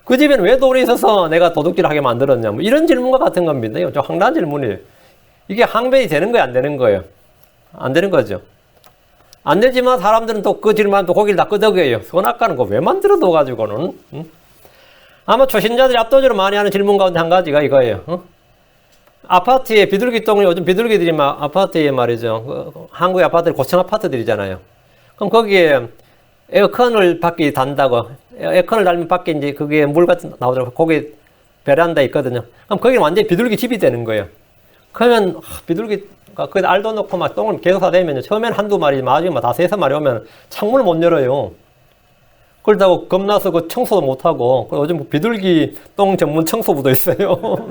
그 집에는 왜 돈이 있어서 내가 도둑질을 하게 만들었냐. 뭐 이런 질문과 같은 겁니다. 이거 좀 황당한 질문이에요. 이게 항변이 되는 거예요? 안 되는 거예요? 안 되는 거죠. 안 되지만 사람들은 또 그 질문하면 또 고기를 다 끄덕여요. 선악과는 거 왜 만들어 둬가지고는. 아마 초신자들이 압도적으로 많이 하는 질문 가운데 한 가지가 이거예요. 아파트에 비둘기똥을 요즘 비둘기들이 막 아파트에 말이죠. 한국의 아파트들 고층 아파트들이잖아요. 그럼 거기에 에어컨을 밖에 단다고. 에어컨을 달면 밖에 이제 그게 물 같은 나오더라고요. 거기 베란다 있거든요. 그럼 거기는 완전히 비둘기 집이 되는 거예요. 그러면 비둘기가 거기다 알도 넣고 막 똥을 계속 사대면요. 처음엔 한두 마리, 나중에 막 다 세서 마리 오면 창문을 못 열어요. 그러다고 겁나서 그 청소도 못하고, 요즘 비둘기 똥 전문 청소부도 있어요.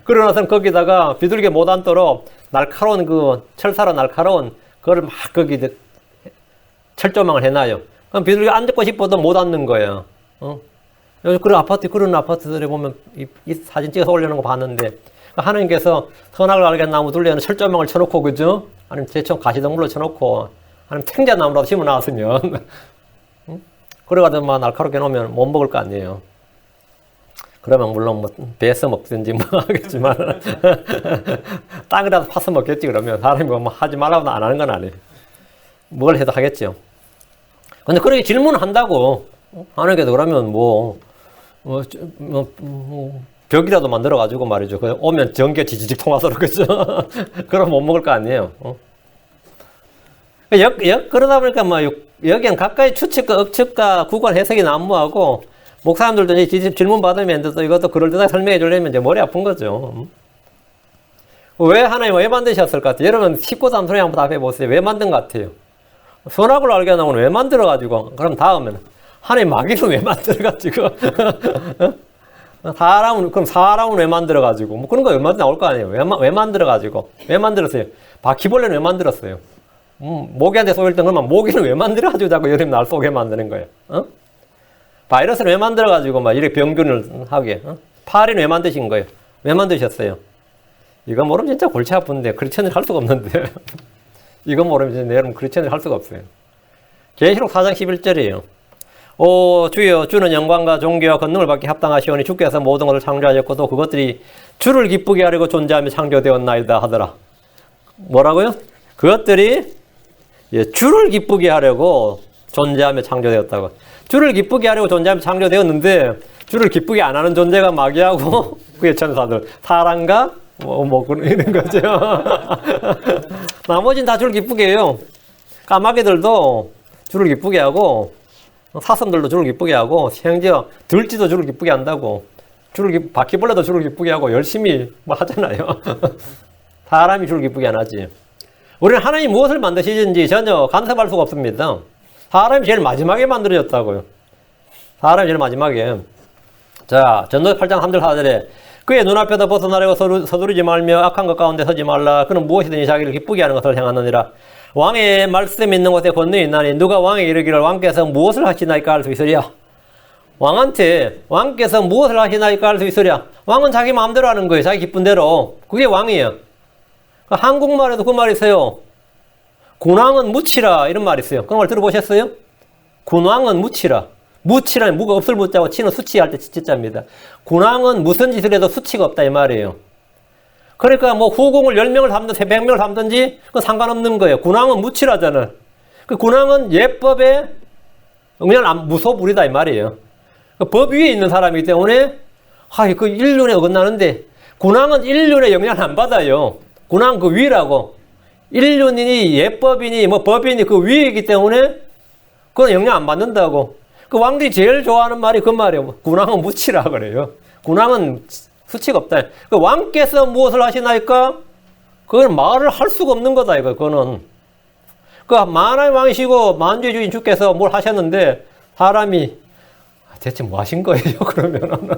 그러고 나서는 거기다가 비둘기 못 앉도록 날카로운 철사로 날카로운 그거를 막 거기 철조망을 해놔요. 그럼 비둘기 앉고 싶어도 못 앉는 거예요. 그런 아파트들에 보면 이 사진 찍어서 올려놓은 거 봤는데, 하나님께서 선악을 알게 한 나무 둘레에는 철조망을 쳐놓고, 그죠? 아니면 대충 가시동물로 쳐놓고, 아니면 탱자나무라도 심어 놨으면, 그래가지고 막 날카롭게 놓으면 못 먹을 거 아니에요. 그러면 물론 뭐 배서 먹든지 뭐 하겠지만 땅이라도 파서 먹겠지. 그러면 사람이 뭐 하지 말라고 안 하는 건 아니에요. 뭘 해도 하겠죠. 근데 그렇게 질문을 한다고 하나님께서 그러면 벽이라도 만들어 가지고 말이죠. 오면 전기 지지직 통하도록 그죠. 그럼 못 먹을 거 아니에요. 그러다 보니까 여기는 가까이 추측과 억측과 구관 해석이 난무하고, 목사님들도 이제 질문 받으면 또 이것도 그럴듯하게 설명해 주려면 이제 머리 아픈 거죠. 왜 하나님 왜 만드셨을 것 같아요? 여러분, 쉽고 단순하게 한번 답해 보세요. 왜 만든 것 같아요? 선악을 알게 하는 건 왜 만들어가지고, 그럼 다음에는 하나님 마귀는 왜 만들어가지고, 사람은 왜 만들어가지고, 뭐 그런 거 얼마든지 나올 거 아니에요. 왜 만들어가지고, 왜 만들었어요? 바퀴벌레는 왜 만들었어요? 모기한테 쏘일 때 그러면 모기는 왜 만들어가지고 자꾸 여름 날 쏘게 만드는 거예요? 바이러스는 왜 만들어가지고 막 이렇게 병균을 하게? 파리는 왜 만드신 거예요? 왜 만드셨어요? 이거 모르면 진짜 골치 아픈데 크리스천을 할 수가 없는데 이거 모르면 진짜 여러분 크리스천을 할 수가 없어요. 계시록 4장 11절이에요. 오 주여 주는 영광과 존귀와 권능을 받기 합당하시오니 주께서 모든 것을 창조하셨고 또 그것들이 주를 기쁘게 하려고 존재하며 창조되었나이다 하더라. 뭐라고요? 그것들이 주를 기쁘게 하려고 존재하며 창조되었다고. 주를 기쁘게 하려고 존재하며 창조되었는데 주를 기쁘게 안 하는 존재가 마귀하고 그의 천사들, 사람과 이런 거죠. 나머지는 다 주를 기쁘게 해요. 까마귀들도 주를 기쁘게 하고 사슴들도 주를 기쁘게 하고 심지어 들쥐도 주를 기쁘게 한다고. 바퀴벌레도 주를 기쁘게 하고 열심히 하잖아요. 사람이 주를 기쁘게 안 하지. 우리는 하나님이 무엇을 만드시든지 전혀 간섭할 수가 없습니다. 사람이 제일 마지막에 만들어졌다고요. 사람이 제일 마지막에. 자, 전도서 8장 3절 4절에 그의 눈앞에서 벗어나려고 서두르지 말며 악한 것 가운데 서지 말라. 그는 무엇이든지 자기를 기쁘게 하는 것을 행하느니라. 왕의 말씀이 있는 곳에 권능이 있나니 누가 왕에 이르기를 왕께서 무엇을 하시나이까 할 수 있으랴. 왕한테 왕께서 무엇을 하시나이까 할 수 있으랴. 왕은 자기 마음대로 하는 거예요. 자기 기쁜 대로. 그게 왕이에요. 한국말에도 그 말이 있어요. 군왕은 무치라 이런 말이 있어요. 그런 말 들어보셨어요? 군왕은 무치라. 무치라는 무가 없을 무자고 치는 수치할 때 치자입니다. 군왕은 무슨 짓을 해도 수치가 없다 이 말이에요. 그러니까 뭐 후궁을 10명을 담든지 100명을 담든지 그건 상관없는 거예요. 군왕은 무치라잖아. 그 군왕은 예법에 그냥 무소불위다 이 말이에요. 그 법 위에 있는 사람이기 때문에 그 인륜에 어긋나는데 군왕은 인륜에 영향을 안 받아요. 군왕 그 위라고. 인륜이니 예법이니 뭐 법이니 그 위이기 때문에 그건 영향 안 받는다고. 그 왕들이 제일 좋아하는 말이 그 말이에요. 군왕은 무치라 그래요. 군왕은 수치가 없다. 그 왕께서 무엇을 하시나이까? 그건 말을 할 수가 없는 거다 이거. 그거는 그 만왕의 왕이시고 만주의 주인 주께서 뭘 하셨는데 사람이 대체 뭐 하신 거예요? 그러면은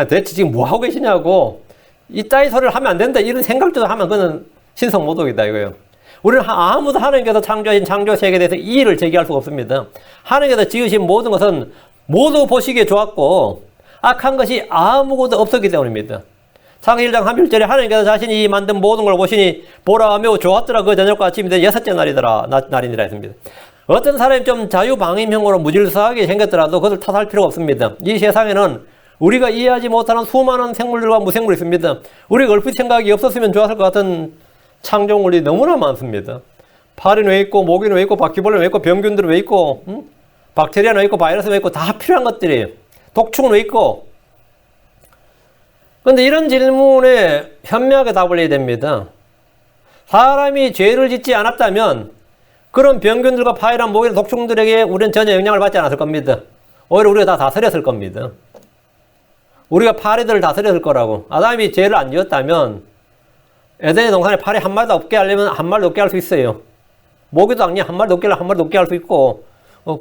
대체 지금 뭐 하고 계시냐고. 이따위 소리를 하면 안 된다 이런 생각도 하면 그건 신성모독이다 이거예요. 우리는 아무도 하나님께서 창조하신 창조세계에 대해서 이의를 제기할 수가 없습니다. 하나님께서 지으신 모든 것은 모두 보시기에 좋았고 악한 것이 아무것도 없었기 때문입니다. 창세기 1장 31절에 하나님께서 자신이 만든 모든 걸 보시니 보라 매우 좋았더라. 그 저녁과 아침이 된 6째 날이니라 했습니다. 어떤 사람이 좀 자유방임형으로 무질서하게 생겼더라도 그것을 탓할 필요가 없습니다. 이 세상에는 우리가 이해하지 못하는 수많은 생물들과 무생물이 있습니다. 우리가 얼핏 생각이 없었으면 좋았을 것 같은 창조물이 너무나 많습니다. 파리는 왜 있고 모기는 왜 있고 바퀴벌레는 왜 있고 병균들은 왜 있고 박테리아는 왜 있고 바이러스는 왜 있고 다 필요한 것들이에요. 독충은 왜 있고. 그런데 이런 질문에 현명하게 답을 해야 됩니다. 사람이 죄를 짓지 않았다면 그런 병균들과 파이란 모기나 독충들에게 우리는 전혀 영향을 받지 않았을 겁니다. 오히려 우리가 다 다스렸을 겁니다. 우리가 파리들을 다스렸을 거라고. 아담이 죄를 안 지었다면 에덴의 동산에 파리 한 마리도 없게 하려면 한 마리도 없게 할 수 있어요. 모기도 악리 한 마리도 없게 하려면 한 마리도 없게 할 수 있고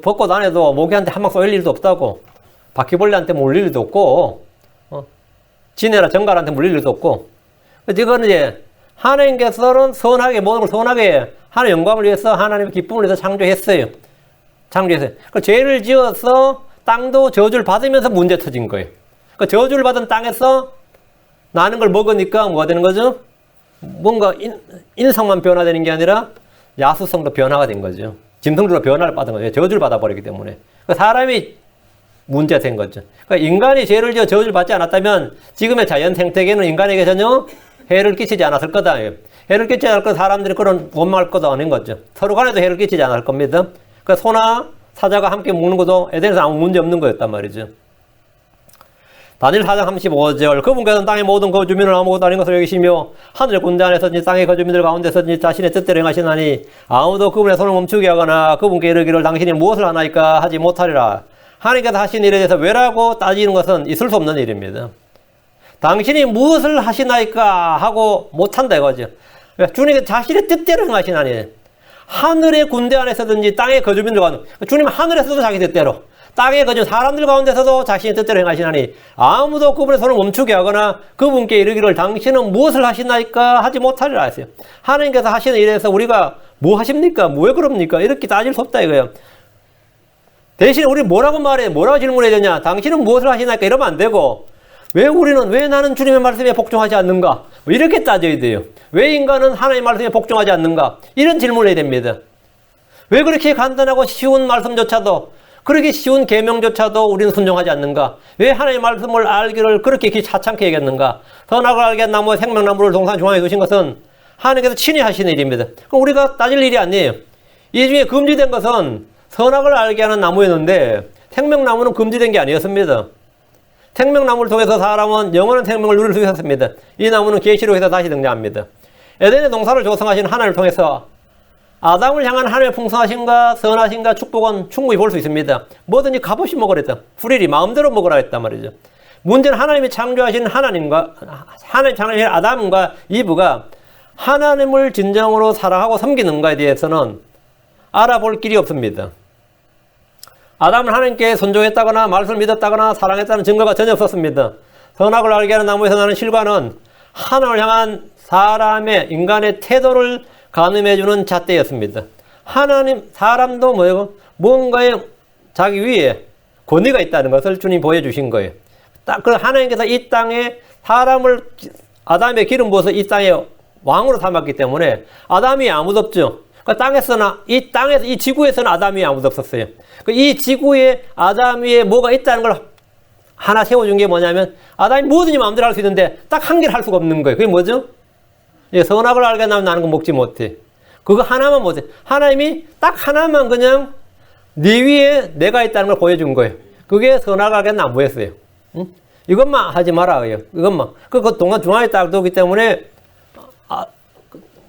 벚꽃 안에도 모기한테 한 방 쏠릴 일도 없다고. 바퀴벌레한테 물릴 일도 없고 지네나 정갈한테 물릴 일도 없고. 이거는 이제 하나님께서는 선하게 모든 걸 선하게 하나님의 영광을 위해서 하나님의 기쁨을 위해서 창조했어요. 그 죄를 지어서 땅도 저주를 받으면서 문제 터진 거예요. 그 저주를 받은 땅에서 나는 걸 먹으니까 뭐가 되는 거죠? 뭔가 인성만 변화되는 게 아니라 야수성도 변화가 된 거죠. 짐승들도 변화를 받은 거죠. 저주를 받아버리기 때문에. 사람이 문제가 된 거죠. 그러니까 인간이 죄를 지어 저주를 받지 않았다면 지금의 자연 생태계는 인간에게 전혀 해를 끼치지 않았을 거다. 해를 끼치지 않을 거 사람들이 그런 원망할 것도 아닌 거죠. 서로 간에도 해를 끼치지 않을 겁니다. 그러니까 소나 사자가 함께 먹는 것도 에덴에서 아무 문제 없는 거였단 말이죠. 다니엘 4장 35절 그분께서는 땅의 모든 거주민을 아무것도 아닌 것으로 여기시며 하늘의 군대 안에서든지 땅의 거주민들 가운데서든지 자신의 뜻대로 행하시나니 아무도 그분의 손을 멈추게 하거나 그분께 이르기를 당신이 무엇을 하나이까 하지 못하리라. 하나님께서 하신 일에 대해서 왜라고 따지는 것은 있을 수 없는 일입니다. 당신이 무엇을 하시나이까 하고 못한다 이거죠. 주님께서 자신의 뜻대로 행하시나니 하늘의 군대 안에서든지 땅의 거주민들 가운데 주님은 하늘에서도 자기 뜻대로 땅에 거주 사람들 가운데서도 자신의 뜻대로 행하시나니 아무도 그분의 손을 멈추게 하거나 그분께 이르기를 당신은 무엇을 하시나이까 하지 못하리라 했어요. 하나님께서 하시는 일에서 우리가 뭐 하십니까? 왜 그럽니까? 이렇게 따질 수 없다 이거예요. 대신 우리 뭐라고 말해? 뭐라고 질문해야 되냐? 당신은 무엇을 하시나이까? 이러면 안 되고 왜 나는 주님의 말씀에 복종하지 않는가? 이렇게 따져야 돼요. 왜 인간은 하나님의 말씀에 복종하지 않는가? 이런 질문을 해야 됩니다. 왜 그렇게 간단하고 쉬운 말씀조차도, 그렇게 쉬운 계명조차도 우리는 순종하지 않는가? 왜 하나님의 말씀을 알기를 그렇게 하찮게 얘기했는가? 선악을 알게 한 나무, 생명나무를 동산 중앙에 두신 것은 하나님께서 친히 하시는 일입니다. 그럼 우리가 따질 일이 아니에요. 이 중에 금지된 것은 선악을 알게 하는 나무였는데 생명나무는 금지된 게 아니었습니다. 생명나무를 통해서 사람은 영원한 생명을 누릴 수 있었습니다. 이 나무는 계시록에서 다시 등장합니다. 에덴의 동산을 조성하신 하나님을 통해서 아담을 향한 하나님의 풍성하신가 선하신가 축복은 충분히 볼 수 있습니다. 뭐든지 값없이 먹으랬다. 프리리 마음대로 먹으라 했단 말이죠. 문제는 하나님이 창조하신 하나님 창조하신 아담과 이브가 하나님을 진정으로 사랑하고 섬기는가에 대해서는 알아볼 길이 없습니다. 아담은 하나님께 순종했다거나 말씀을 믿었다거나 사랑했다는 증거가 전혀 없었습니다. 선악을 알게 하는 나무에서 나는 실과는 하나님을 향한 사람의 인간의 태도를 가늠해주는 잣대였습니다. 사람도 뭔가에 자기 위에 권위가 있다는 것을 주님 보여주신 거예요. 그 하나님께서 이 땅에 아담의 기름 부어서 이 땅에 왕으로 삼았기 때문에 아담이 아무도 없죠. 이 지구에서는 아담이 아무도 없었어요. 이 지구에 아담 위에 뭐가 있다는 걸 하나 세워준 게 뭐냐면 아담이 뭐든지 마음대로 할 수 있는데 딱 한 개를 할 수가 없는 거예요. 그게 뭐죠? 선악을 알게 하면 나는 거 먹지 못해. 그거 하나만 못해. 하나님이 딱 하나만 그냥 네 위에 내가 있다는 걸 보여준 거예요. 그게 선악을 알게 하는 나무였어요. 응? 이것만 하지 말아요. 이것만. 그 동안 중앙에 딱 두기 때문에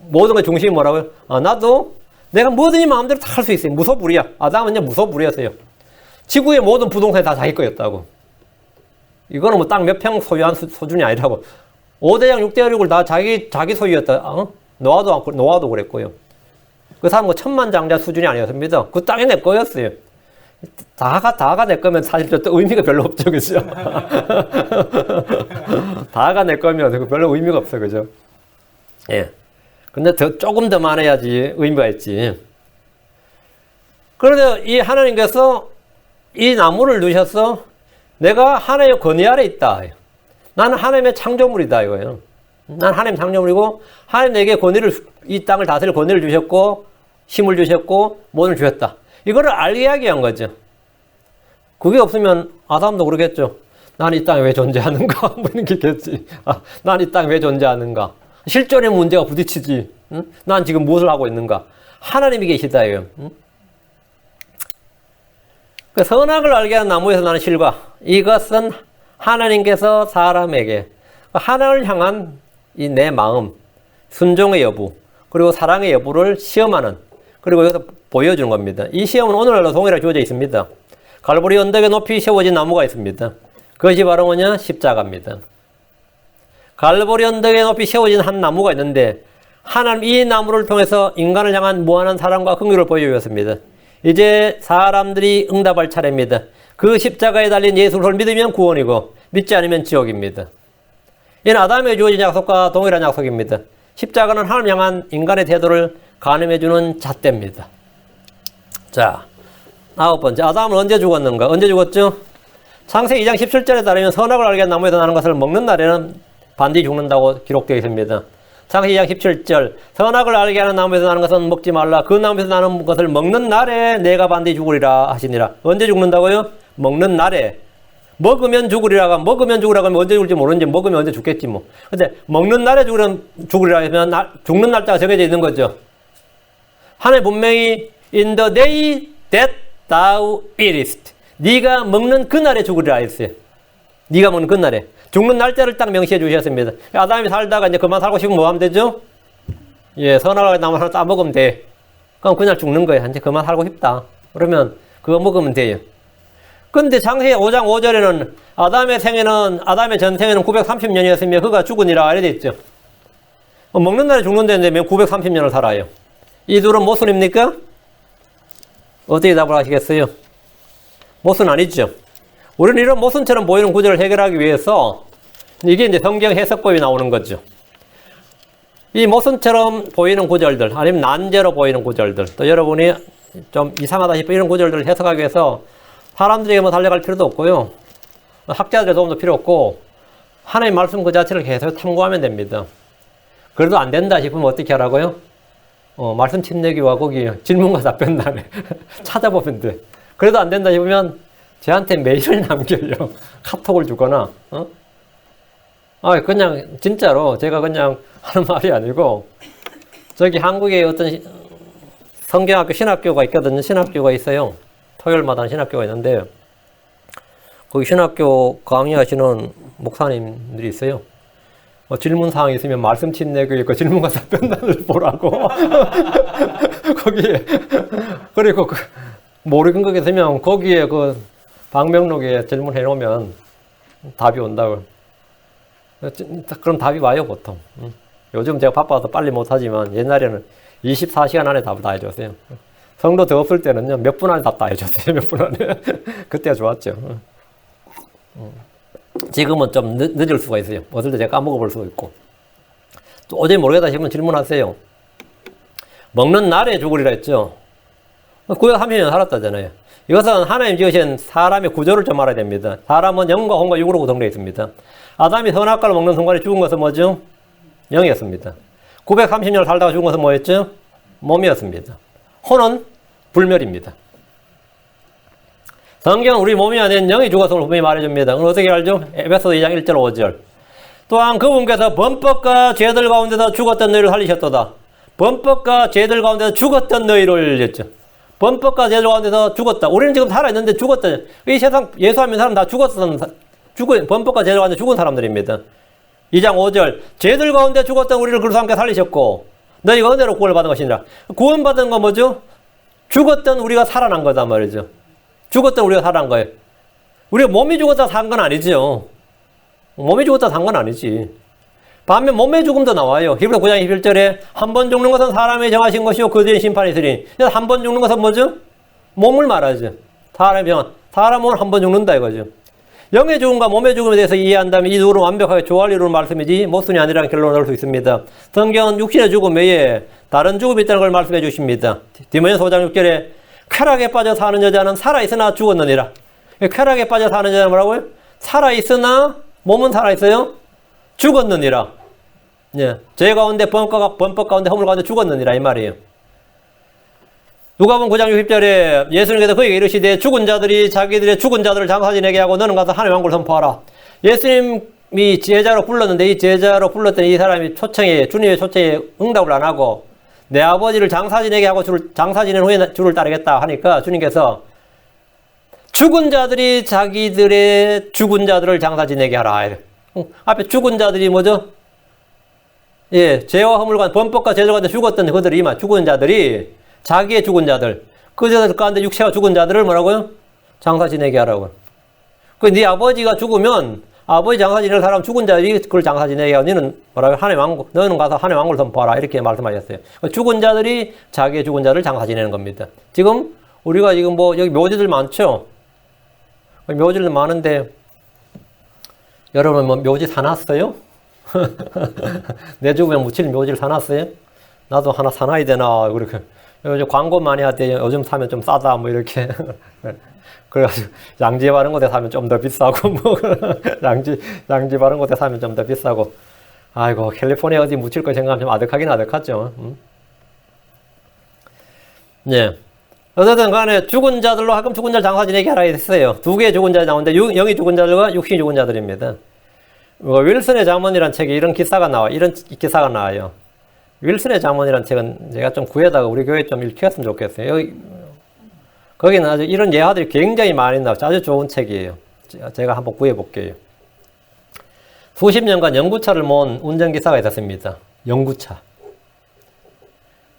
모든 것 중심이 뭐라고요? 나도 내가 뭐든지 마음대로 다 할 수 있어요. 무소불위야. 아담은 무소불위였어요. 지구의 모든 부동산이 다 자기 거였다고. 이거는 뭐 땅 몇 평 소유한 수준이 아니라고. 5대양 6대륙을 다 자기 소유였다. 노아도 그랬고요. 그 사람은 1000만장자 수준이 아니었습니다. 그 땅이 내 거였어요. 다가 내 거면 사실 또 의미가 별로 없죠. 그죠? 다가 내 거면 별로 의미가 없어. 그죠? 예. 근데 조금 더 많아야지 의미가 있지. 그런데 이 하나님께서 이 나무를 두셔서 내가 하나님의 권위 아래 있다. 나는 하나님의 창조물이다 이거예요. 난 하나님의 창조물이고 하나님 내게 이 땅을 다스릴 권위를 주셨고 힘을 주셨고 모든 걸 주셨다. 이거를 알게 하게 한 거죠. 그게 없으면 아담도 그러겠죠. 난 이 땅에 왜 존재하는가? 뭐 이런 게 있겠지. 난 이 땅에 왜 존재하는가? 실존의 문제가 부딪히지. 응? 난 지금 무엇을 하고 있는가? 하나님이 계시다 이거예요. 응? 그 선악을 알게 하는 나무에서 나는 실과. 이것은 하나님께서 사람에게 하나님을 향한 이 내 마음, 순종의 여부, 그리고 사랑의 여부를 시험하는, 그리고 여기서 보여주는 겁니다. 이 시험은 오늘날로 동일하게 주어져 있습니다. 갈보리 언덕에 높이 세워진 나무가 있습니다. 그것이 바로 뭐냐? 십자가입니다. 갈보리 언덕에 높이 세워진 한 나무가 있는데 하나님 이 나무를 통해서 인간을 향한 무한한 사랑과 긍휼을 보여주었습니다. 이제 사람들이 응답할 차례입니다. 그 십자가에 달린 예수를 믿으면 구원이고 믿지 않으면 지옥입니다. 이는 아담에 주어진 약속과 동일한 약속입니다. 십자가는 하나님 향한 인간의 태도를 가늠해주는 잣대입니다. 자, 9번째. 아담은 언제 죽었는가? 언제 죽었죠? 창세기 2장 17절에 따르면 선악을 알게 한 나무에서 나는 것을 먹는 날에는 반드시 죽는다고 기록되어 있습니다. 창세기 2장 17절. 선악을 알게 하는 나무에서 나는 것은 먹지 말라. 그 나무에서 나는 것을 먹는 날에 내가 반드시 죽으리라 하시니라. 언제 죽는다고요? 먹는 날에. 먹으면 죽으리라가 하면 언제 죽을지 모르는지 먹으면 언제 죽겠지 뭐. 근데 먹는 날에 죽으리라 하면 죽는 날짜가 정해져 있는 거죠. 하나님 분명히 in the day that thou eatest. 네가 먹는 그날에 죽으리라 했어요. 네가 먹는 그날에. 죽는 날짜를 딱 명시해 주셨습니다. 아담이 살다가 이제 그만 살고 싶으면 뭐 하면 되죠? 예, 선악을 나무 하나 따먹으면 돼. 그럼 그날 죽는 거예요. 이제 그만 살고 싶다. 그러면 그거 먹으면 돼요. 근데 창세기 5장 5절에는 아담의 전생에는 930년이었으며 그가 죽으니라 이래 있죠. 먹는 날에 죽는다는데 930년을 살아요. 이 둘은 모순입니까? 어떻게 답을 하시겠어요? 모순 아니죠. 우리는 이런 모순처럼 보이는 구절을 해결하기 위해서 이게 이제 성경 해석법이 나오는 거죠. 이 모순처럼 보이는 구절들 아니면 난제로 보이는 구절들 또 여러분이 좀 이상하다 싶어 이런 구절들을 해석하기 위해서 사람들에게 뭐 달려갈 필요도 없고요. 학자들의 도움도 필요 없고 하나님 말씀 그 자체를 계속 탐구하면 됩니다. 그래도 안 된다 싶으면 어떻게 하라고요? 말씀 침내기와 거기 질문과 답변란에 찾아보면 돼. 그래도 안 된다 싶으면 저한테 메일을 남겨요. 카톡을 주거나, 그냥, 진짜로, 제가 그냥 하는 말이 아니고, 저기 한국에 어떤 성경학교 신학교가 있거든요. 신학교가 있어요. 토요일마다 하는 신학교가 있는데, 거기 신학교 강의하시는 목사님들이 있어요. 질문사항이 있으면 말씀 침내교에 그 질문과 답변란을 보라고. 거기에, 그리고 모르는 거 있으면 거기에 그 방명록에 질문해 놓으면 답이 온다고. 그럼 답이 와요, 보통. 요즘 제가 바빠서 빨리 못하지만 옛날에는 24시간 안에 답을 다 해줬어요. 성도 더 없을 때는요, 몇 분 안에 답 다 해줬어요, 몇 분 안에. 그때가 좋았죠. 지금은 좀 늦을 수가 있어요. 어떨 때 제가 까먹어 볼 수가 있고. 또 어제 모르겠다 싶으면 질문하세요. 먹는 날에 죽으리라 했죠. 930년 살았다잖아요. 이것은 하나님 지으신 사람의 구조를 좀 알아야 됩니다. 사람은 영과 혼과 육으로 구성되어 있습니다. 아담이 선악과를 먹는 순간에 죽은 것은 뭐죠? 영이었습니다. 930년을 살다가 죽은 것은 뭐였죠? 몸이었습니다. 혼은 불멸입니다. 성경은 우리 몸이 아닌 영이 죽었음을 분명히 말해줍니다. 그럼 어떻게 알죠? 에베소 2장 1절 5절. 또한 그분께서 범법과 죄들 가운데서 죽었던 너희를 살리셨도다. 범법과 죄들 가운데서 죽었던 너희를 했죠. 범법과 죄들 가운데서 죽었다. 우리는 지금 살아있는데 죽었다. 이 세상 예수 안 믿는 사람 다 범법과 죄들 가운데 죽은 사람들입니다. 2장 5절. 죄들 가운데 죽었던 우리를 그리스도와 함께 살리셨고 너희가 은혜로 구원을 받은 것이니라. 구원받은 건 뭐죠? 죽었던 우리가 살아난 거다 말이죠. 죽었던 우리가 살아난 거예요. 우리가 몸이 죽었다 산 건 아니죠. 몸이 죽었다 산 건 아니지. 반면 몸의 죽음도 나와요. 히브리서 9장 21절에 한 번 죽는 것은 사람이 정하신 것이요 그 뒤에 심판이 있으리니. 그래서 한 번 죽는 것은 뭐죠? 몸을 말하죠. 사람은 한 번 죽는다 이거죠. 영의 죽음과 몸의 죽음에 대해서 이해한다면 이 둘은 완벽하게 조화를 이루는 말씀이지 모순이 아니라는 결론을 얻을 수 있습니다. 성경은 육신의 죽음 외에 다른 죽음이 있다는 걸 말씀해 주십니다. 디모데전서 5장 6절에 쾌락에 빠져 사는 여자는 살아있으나 죽었느니라. 쾌락에 빠져 사는 여자는 뭐라고요? 살아있으나 몸은 살아있어요? 죽었느니라. 예. 죄 가운데 범법 가운데 허물 가운데 죽었느니라 이 말이에요. 누가복음 9장 60절에 예수님께서 그에게 이르시되 죽은 자들이 자기들의 죽은 자들을 장사 지내게 하고 너는 가서 하나님의 왕국을 선포하라. 예수님이 제자로 불렀는데 이 제자로 불렀던 이 사람이 주님의 초청에 응답을 안 하고 내 아버지를 장사 지내게 하고 장사 지낸 후에 주를 따르겠다 하니까 주님께서 죽은 자들이 자기들의 죽은 자들을 장사 지내게 하라. 앞에 죽은 자들이 뭐죠? 예, 죄와 허물과 범법과 죄를 가운데 죽었던 그들이 죽은 자들이 자기의 죽은 자들, 그 자들 가운데 육체가 죽은 자들을 뭐라고요? 장사 지내게 하라고. 네 아버지가 죽으면 아버지 장사 지낼 사람 죽은 자들이 그걸 장사 지내게 하고 너는 뭐라고? 하나님의 왕국, 너는 가서 하나님의 왕국을 선포하라 이렇게 말씀하셨어요. 죽은 자들이 자기의 죽은 자를 장사 지내는 겁니다. 지금 우리가 지금 뭐 여기 묘지들 많죠? 묘지들 많은데 여러분 뭐 묘지 사놨어요? 내 주변에 묻힐 묘지를 사놨어요? 나도 하나 사놔야 되나 그렇게. 요즘 광고 많이 하대요. 요즘 사면 좀 싸다 뭐 이렇게. 그래가지고 양지 바른 곳에 사면 좀 더 비싸고 뭐 양지 바른 곳에 사면 좀 더 비싸고. 아이고 캘리포니아 어디 묻힐 거 생각하면 좀 아득하긴 아득하죠. 예. 어쨌든 간에 죽은 자들로 하금 죽은 자를 장사 지내게 하라 했어요. 두 개의 죽은 자들이 나오는데 영이 죽은 자들과 육신이 죽은 자들입니다. 윌슨의 잠언이라는 책에 이런 기사가 나와요. 윌슨의 잠언이라는 책은 제가 좀 구해다가 우리 교회에 좀 읽혔으면 좋겠어요. 거기는 아주 이런 예화들이 굉장히 많이 나와서 아주 좋은 책이에요. 제가 한번 구해볼게요. 수십 년간 연구차를 모은 운전기사가 있었습니다. 연구차.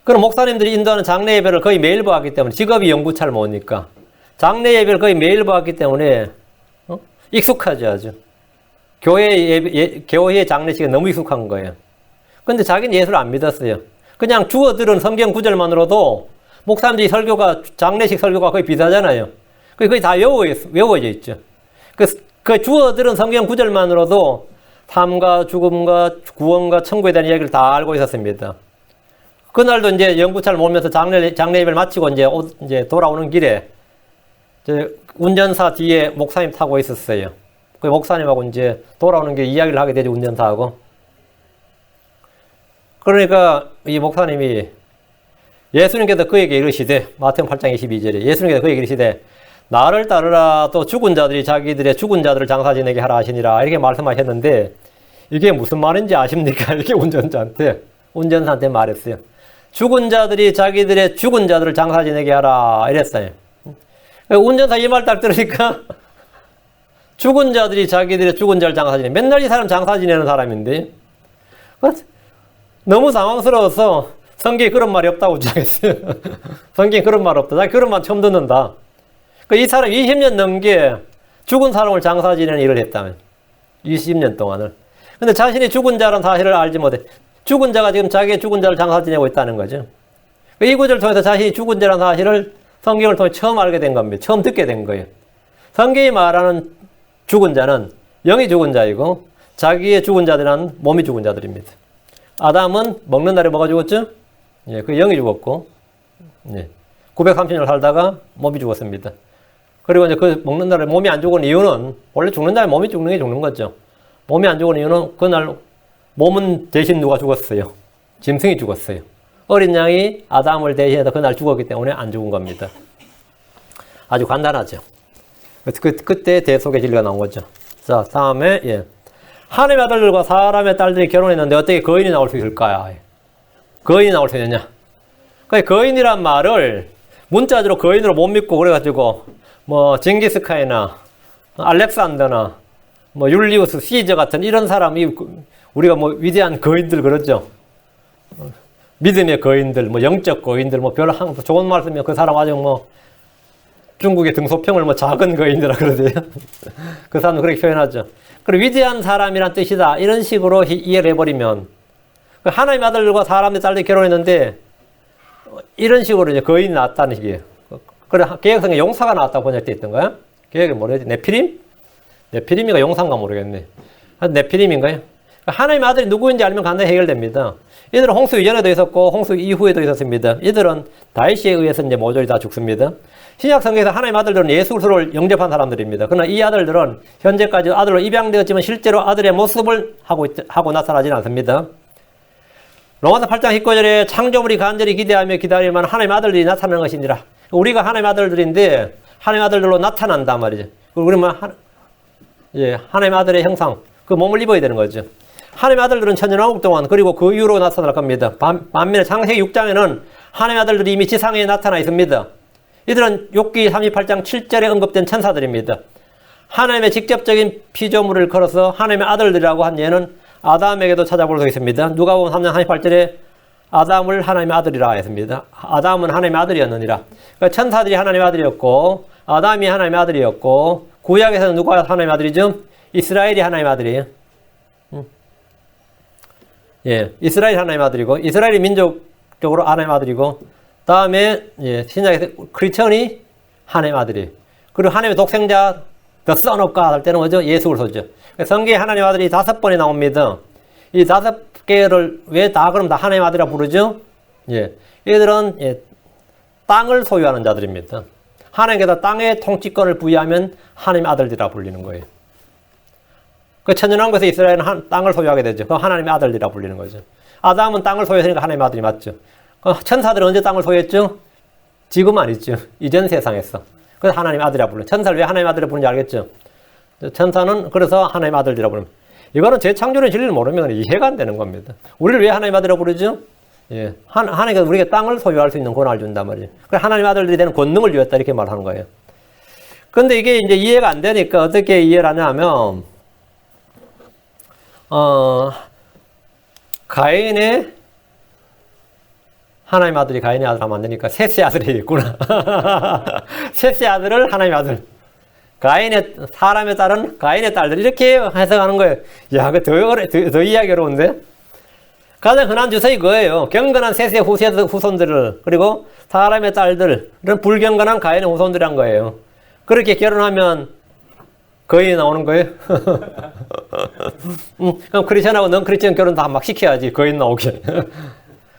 그럼 목사님들이 인도하는 장례 예배를 거의 매일 보았기 때문에 직업이 연구차를 모으니까 장례 예배를 거의 매일 보았기 때문에 익숙하죠 아주. 교회의 장례식에 너무 익숙한 거예요. 근데 자기는 예수를 안 믿었어요. 그냥 주어들은 성경 구절만으로도 목사님들이 장례식 설교가 거의 비슷하잖아요. 거의 다 외워져 있죠. 그 주어들은 성경 구절만으로도 삶과 죽음과 구원과 천국에 대한 이야기를 다 알고 있었습니다. 그날도 이제 연구차를 몰면서 장례 예배를 마치고 이제 돌아오는 길에 운전사 뒤에 목사님 타고 있었어요. 그 목사님하고 이제 돌아오는 게 이야기를 하게 되죠, 운전사하고. 그러니까 이 목사님이 예수님께서 그에게 이르시되, 마태복음 8장 22절에 예수님께서 그에게 이르시되 나를 따르라. 또 죽은 자들이 자기들의 죽은 자들을 장사 지내게 하라 하시니라. 이렇게 말씀하셨는데 이게 무슨 말인지 아십니까? 이렇게 운전사한테 말했어요. 죽은 자들이 자기들의 죽은 자들을 장사 지내게 하라 이랬어요. 운전사 이 말 딱 들으니까 죽은 자들이 자기들의 죽은 자를 장사 지내. 맨날 이 사람 장사 지내는 사람인데 너무 당황스러워서 성경에 그런 말이 없다고 주장했어요. 성경에 그런 말 없다. 나 그런 말 처음 듣는다. 이 사람 20년 넘게 죽은 사람을 장사 지내는 일을 했다면 20년 동안을. 근데 자신이 죽은 자라는 사실을 알지 못해. 죽은 자가 지금 자기의 죽은 자를 장사 지내고 있다는 거죠. 이 구절을 통해서 자신이 죽은 자라는 사실을 성경을 통해 처음 알게 된 겁니다. 처음 듣게 된 거예요. 성경이 말하는 죽은 자는 영이 죽은 자이고 자기의 죽은 자들은 몸이 죽은 자들입니다. 아담은 먹는 날에 뭐가 죽었죠? 예, 그 영이 죽었고, 예, 930년 살다가 몸이 죽었습니다. 그리고 이제 그 먹는 날에 몸이 안 죽은 이유는, 원래 죽는 날에 몸이 죽는 게 죽는 거죠. 몸이 안 죽은 이유는 그날 몸은 대신 누가 죽었어요? 짐승이 죽었어요. 어린 양이 아담을 대신해서 그날 죽었기 때문에 안 죽은 겁니다. 아주 간단하죠. 그때 대속의 진리가 나온 거죠. 자, 다음에, 예. 하나님의 아들들과 사람의 딸들이 결혼했는데 어떻게 거인이 나올 수 있을까요? 거인이 나올 수 있느냐? 거인이란 말을 문자적으로 거인으로 못 믿고 그래가지고 뭐 징기스칸이나 알렉산더나 뭐 율리우스 시저 같은 이런 사람이 우리가 뭐 위대한 거인들 그러죠. 믿음의 거인들, 뭐 영적 거인들, 뭐 별 좋은 말씀이면 그 사람 아주 뭐 중국의 등소평을 뭐 작은 거인이라 그러세요. 그 사람도 그렇게 표현하죠. 그리고 위대한 사람이란 뜻이다. 이런 식으로 이해를 해버리면 하나님의 아들들과 사람의 딸들이 결혼했는데 이런 식으로 이제 거인이 나왔다는 얘기예요. 그래 개혁성에 용사가 나왔다고 번역되어 있던 거야. 개혁이 뭐랬지? 네피림? 네피림이가 용사인가 모르겠네. 네피림인가요? 하나님의 아들이 누구인지 알면 간단히 해결됩니다. 이들은 홍수 이전에도 있었고 홍수 이후에도 있었습니다. 이들은 다윗에 의해서 이제 모조리 다 죽습니다. 신약 성경에서 하나님의 아들들은 예수 그리스도를 영접한 사람들입니다. 그러나 이 아들들은 현재까지 아들로 입양되었지만 실제로 아들의 모습을 하고 나타나지는 않습니다. 로마서 8장 19절에 창조물이 간절히 기대하며 기다리면 하나님의 아들들이 나타나는 것이니라. 우리가 하나님의 아들들인데 하나님의 아들들로 나타난단 말이죠. 그러면 하나님의 아들의 형상, 그 몸을 입어야 되는 거죠. 하나님의 아들들은 천년왕국 동안 그리고 그 이후로 나타날 겁니다. 반면에 창세기 6장에는 하나님의 아들들이 이미 지상에 나타나 있습니다. 이들은 욥기 38장 7절에 언급된 천사들입니다. 하나님의 직접적인 피조물을 걸어서 하나님의 아들들이라고 한 예는 아담에게도 찾아볼 수 있습니다. 누가복음 3장 38절에 아담을 하나님의 아들이라 했습니다. 아담은 하나님의 아들이었느니라. 그러니까 천사들이 하나님의 아들이었고 아담이 하나님의 아들이었고 구약에서는 누가 하나님의 아들이죠? 이스라엘이 하나님의 아들이에요. 예, 이스라엘이 하나님의 아들이고 이스라엘이 민족적으로 하나님의 아들이고 다음에 신약에서 크리스천이 하나님의 아들이에요. 그리고 하나님의 독생자 The Son of God 할 때는 뭐죠? 예수 그리스도죠. 성경에 하나님의 아들이 5번이 나옵니다. 이 5개를 왜 다 그럼 다 하나님의 아들이라 부르죠? 예, 얘들은 땅을 소유하는 자들입니다. 하나님께서 땅의 통치권을 부여하면 하나님의 아들들이라 불리는 거예요. 그 천년왕국에서 이스라엘은 땅을 소유하게 되죠. 그럼 하나님의 아들들이라 불리는 거죠. 아담은 땅을 소유했으니까 하나님의 아들이 맞죠. 천사들은 언제 땅을 소유했죠? 지금 아니죠. 이전 세상에서. 그래서 하나님의 아들이라 불러요. 천사를 왜 하나님의 아들이라 부르는지 알겠죠? 천사는 그래서 하나님의 아들이라 부릅니다. 이거는 재창조의 진리를 모르면 이해가 안 되는 겁니다. 우리를 왜 하나님의 아들이라 부르죠? 예, 하나님께서 우리에게 땅을 소유할 수 있는 권한을 준단 말이에요. 그래서 하나님의 아들들이 되는 권능을 주었다 이렇게 말하는 거예요. 그런데 이게 이제 이해가 안 되니까 어떻게 이해를 하냐면 가인의 하나님의 아들이 가인의 아들 하면 안 되니까 셋의 아들이겠구나. 셋의 아들을 하나님의 아들. 가인의 사람의 딸은 가인의 딸들 이렇게 해석하는 거예요. 야, 그 더 이해하기 어려운데. 가장 흔한 주석이 그거예요. 경건한 셋의 후손들을 그리고 사람의 딸들은 불경건한 가인의 후손들이란 거예요. 그렇게 결혼하면 거인이 나오는 거예요. 그럼 크리스천하고 넌 크리스천 결혼 다 막 시켜야지 거인 나오게.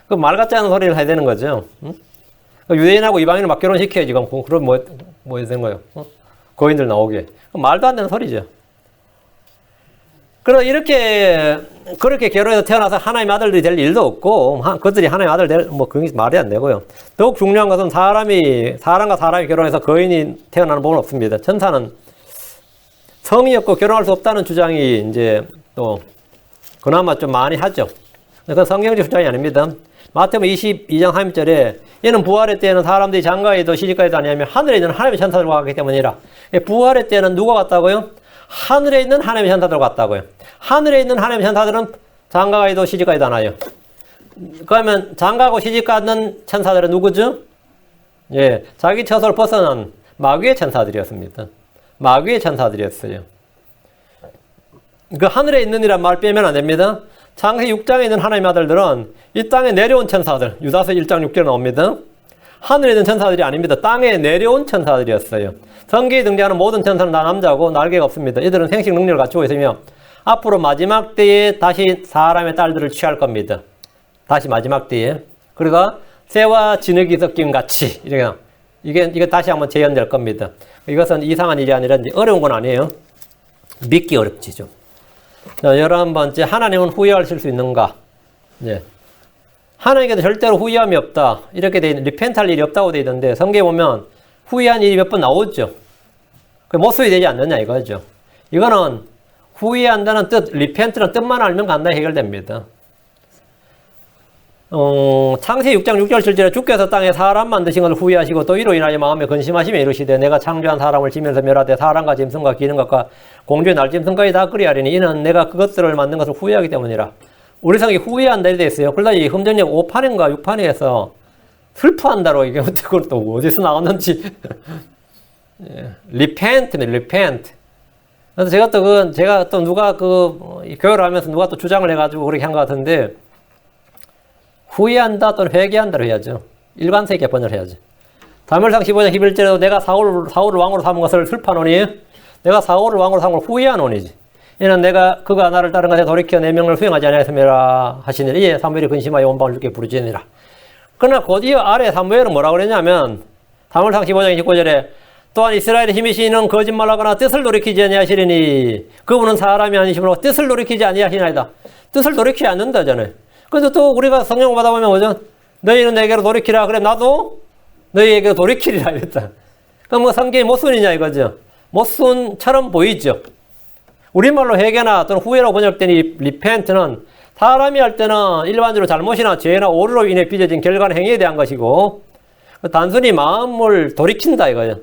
그 말 같지 않은 소리를 해야 되는 거죠. 유대인하고 이방인을 막 결혼시켜야지. 그럼 뭐 해야 되는 거예요? 거인들 나오게. 말도 안 되는 소리죠. 그래서 그렇게 결혼해서 태어나서 하나님의 아들들이 될 일도 없고, 그들이 하나님의 아들 그게 말이 안 되고요. 더욱 중요한 것은 사람과 사람이 결혼해서 거인이 태어나는 법은 없습니다. 천사는 성이 없고 결혼할 수 없다는 주장이 이제 또 그나마 좀 많이 하죠. 그건 성경적 주장이 아닙니다. 마태복음 22장 30절에 이는 부활의 때에는 사람들이 장가에도 시집가에도 아니하며 하늘에 있는 하나님의 천사들과 같기 때문이라. 부활의 때는 누가 같다고요? 하늘에 있는 하나님의 천사들과 같다고요. 하늘에 있는 하나님의 천사들은 장가가에도 시집가에도 안 와요. 그러면 장가고 시집가는 천사들은 누구죠? 예, 자기 처소를 벗어난 마귀의 천사들이었습니다. 마귀의 천사들이었어요. 그 하늘에 있는 이란 말 빼면 안 됩니다. 창세기 6장에 있는 하나님의 아들들은 이 땅에 내려온 천사들, 유다서 1장 6절에 나옵니다. 하늘에 있는 천사들이 아닙니다. 땅에 내려온 천사들이었어요. 성경에 등장하는 모든 천사는 다 남자고 날개가 없습니다. 이들은 생식 능력을 갖추고 있으며 앞으로 마지막 때에 다시 사람의 딸들을 취할 겁니다. 다시 마지막 때에. 그러니까 새와 진흙이 섞인 같이 이게 다시 한번 재현될 겁니다. 이것은 이상한 일이 아니라 어려운 건 아니에요. 믿기 어렵지 좀. 자, 11번째, 하나님은 후회하실 수 있는가? 예. 하나님께서 절대로 후회함이 없다. 이렇게 돼 있는, 리펜트할 일이 없다고 돼 있는데, 성경에 보면 후회한 일이 몇 번 나오죠. 못 수리되지 않느냐, 이거죠. 이거는 후회한다는 뜻, 리펜트는 뜻만 알면 간단히 해결됩니다. 창세기 6장 6절 7절에 주께서 땅에 사람 만드신 것을 후회하시고 또 이로 인하여 마음에 근심하시며 이르시되 내가 창조한 사람을 지면서 멸하되 사람과 짐승과 기는 것과 공주의 날짐승까지 다 그리하리니 이는 내가 그것들을 만든 것을 후회하기 때문이라. 우리 성이 후회한다 이렇게 있어요. 그러다 이 흠전역 5판인가 6판에서 슬퍼한다로 이게 어떻게 또 어디서 나왔는지 repent입니다. repent. 그래서 제가 또 누가 교회를 하면서 누가 또 주장을 해가지고 그렇게 한 것 같은데 후회한다 또는 회개한다로 해야죠. 일관되게 번역을 해야죠. 사무엘상 15장 11절에도 내가 사울을 왕으로 삼은 것을 슬퍼하노니 내가 사울을 왕으로 삼은 걸 후회하노니지. 이는 내가 그가 나를 따른 것에 돌이켜 내 명을 수행하지 아니하였음이라 하시니라. 이에 사무엘이 근심하여 온 방을 주께 부르짖으니라. 그러나 곧이어 아래 사무엘은 뭐라고 그랬냐면 사무엘상 15장 29절에 또한 이스라엘의 힘이시는 거짓말하거나 뜻을 돌이키지 아니하시리니 그분은 사람이 아니시므로 뜻을 돌이키지 아니하시나이다. 뜻을 돌이키지 않는다잖아요. 그래서 또 우리가 성경 보다 보면 뭐죠? 너희는 내게로 돌이키라. 그래 나도 너희에게로 돌이키리라 이랬다. 그럼 뭐 성경이 모순이냐 이거죠. 모순처럼 보이죠. 우리말로 회개나 또는 후회라고 번역된 이 리펜트는 사람이 할 때는 일반적으로 잘못이나 죄나 오류로 인해 빚어진 결과나 행위에 대한 것이고 단순히 마음을 돌이킨다 이거예요.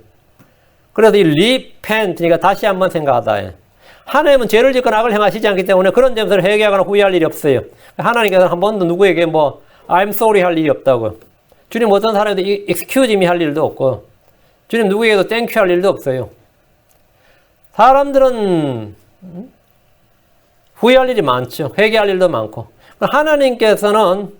그래서 이 리펜트니까 다시 한번 생각하다. 하나님은 죄를 짓거나 악을 행하시지 않기 때문에 그런 점에서 회개하거나 후회할 일이 없어요. 하나님께서는 한 번도 누구에게 I'm sorry 할 일이 없다고요. 주님 어떤 사람에도 excuse me 할 일도 없고 주님 누구에게도 thank you 할 일도 없어요. 사람들은 후회할 일이 많죠. 회개할 일도 많고. 하나님께서는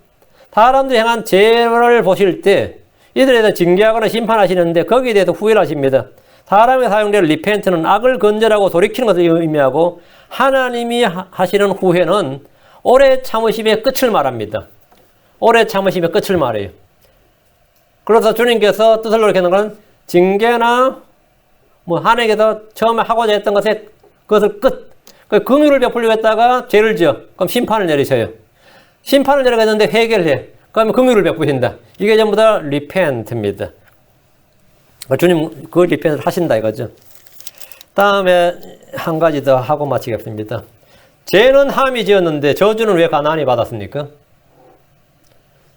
사람들이 행한 죄를 보실 때 이들에 대해서 징계하거나 심판하시는데 거기에 대해서 후회를 하십니다. 사람에 사용될 리펜트는 악을 건절하고 돌이키는 것을 의미하고 하나님이 하시는 후회는 오래 참으심의 끝을 말합니다. 오래 참으심의 끝을 말해요. 그래서 주님께서 뜻을 돌이키는 것은 징계나 하나님께서 처음에 하고자 했던 그것을 끝. 긍휼을 베풀려고 했다가 죄를 지어. 그럼 심판을 내리셔요. 심판을 내려갔는데 회개를 해. 그러면 긍휼을 베푸신다. 이게 전부 다 리펜트입니다. 주님 그 리펜트를 하신다 이거죠. 다음에 한 가지 더 하고 마치겠습니다. 죄는 함이 지었는데 저주는 왜 가나안이 받았습니까?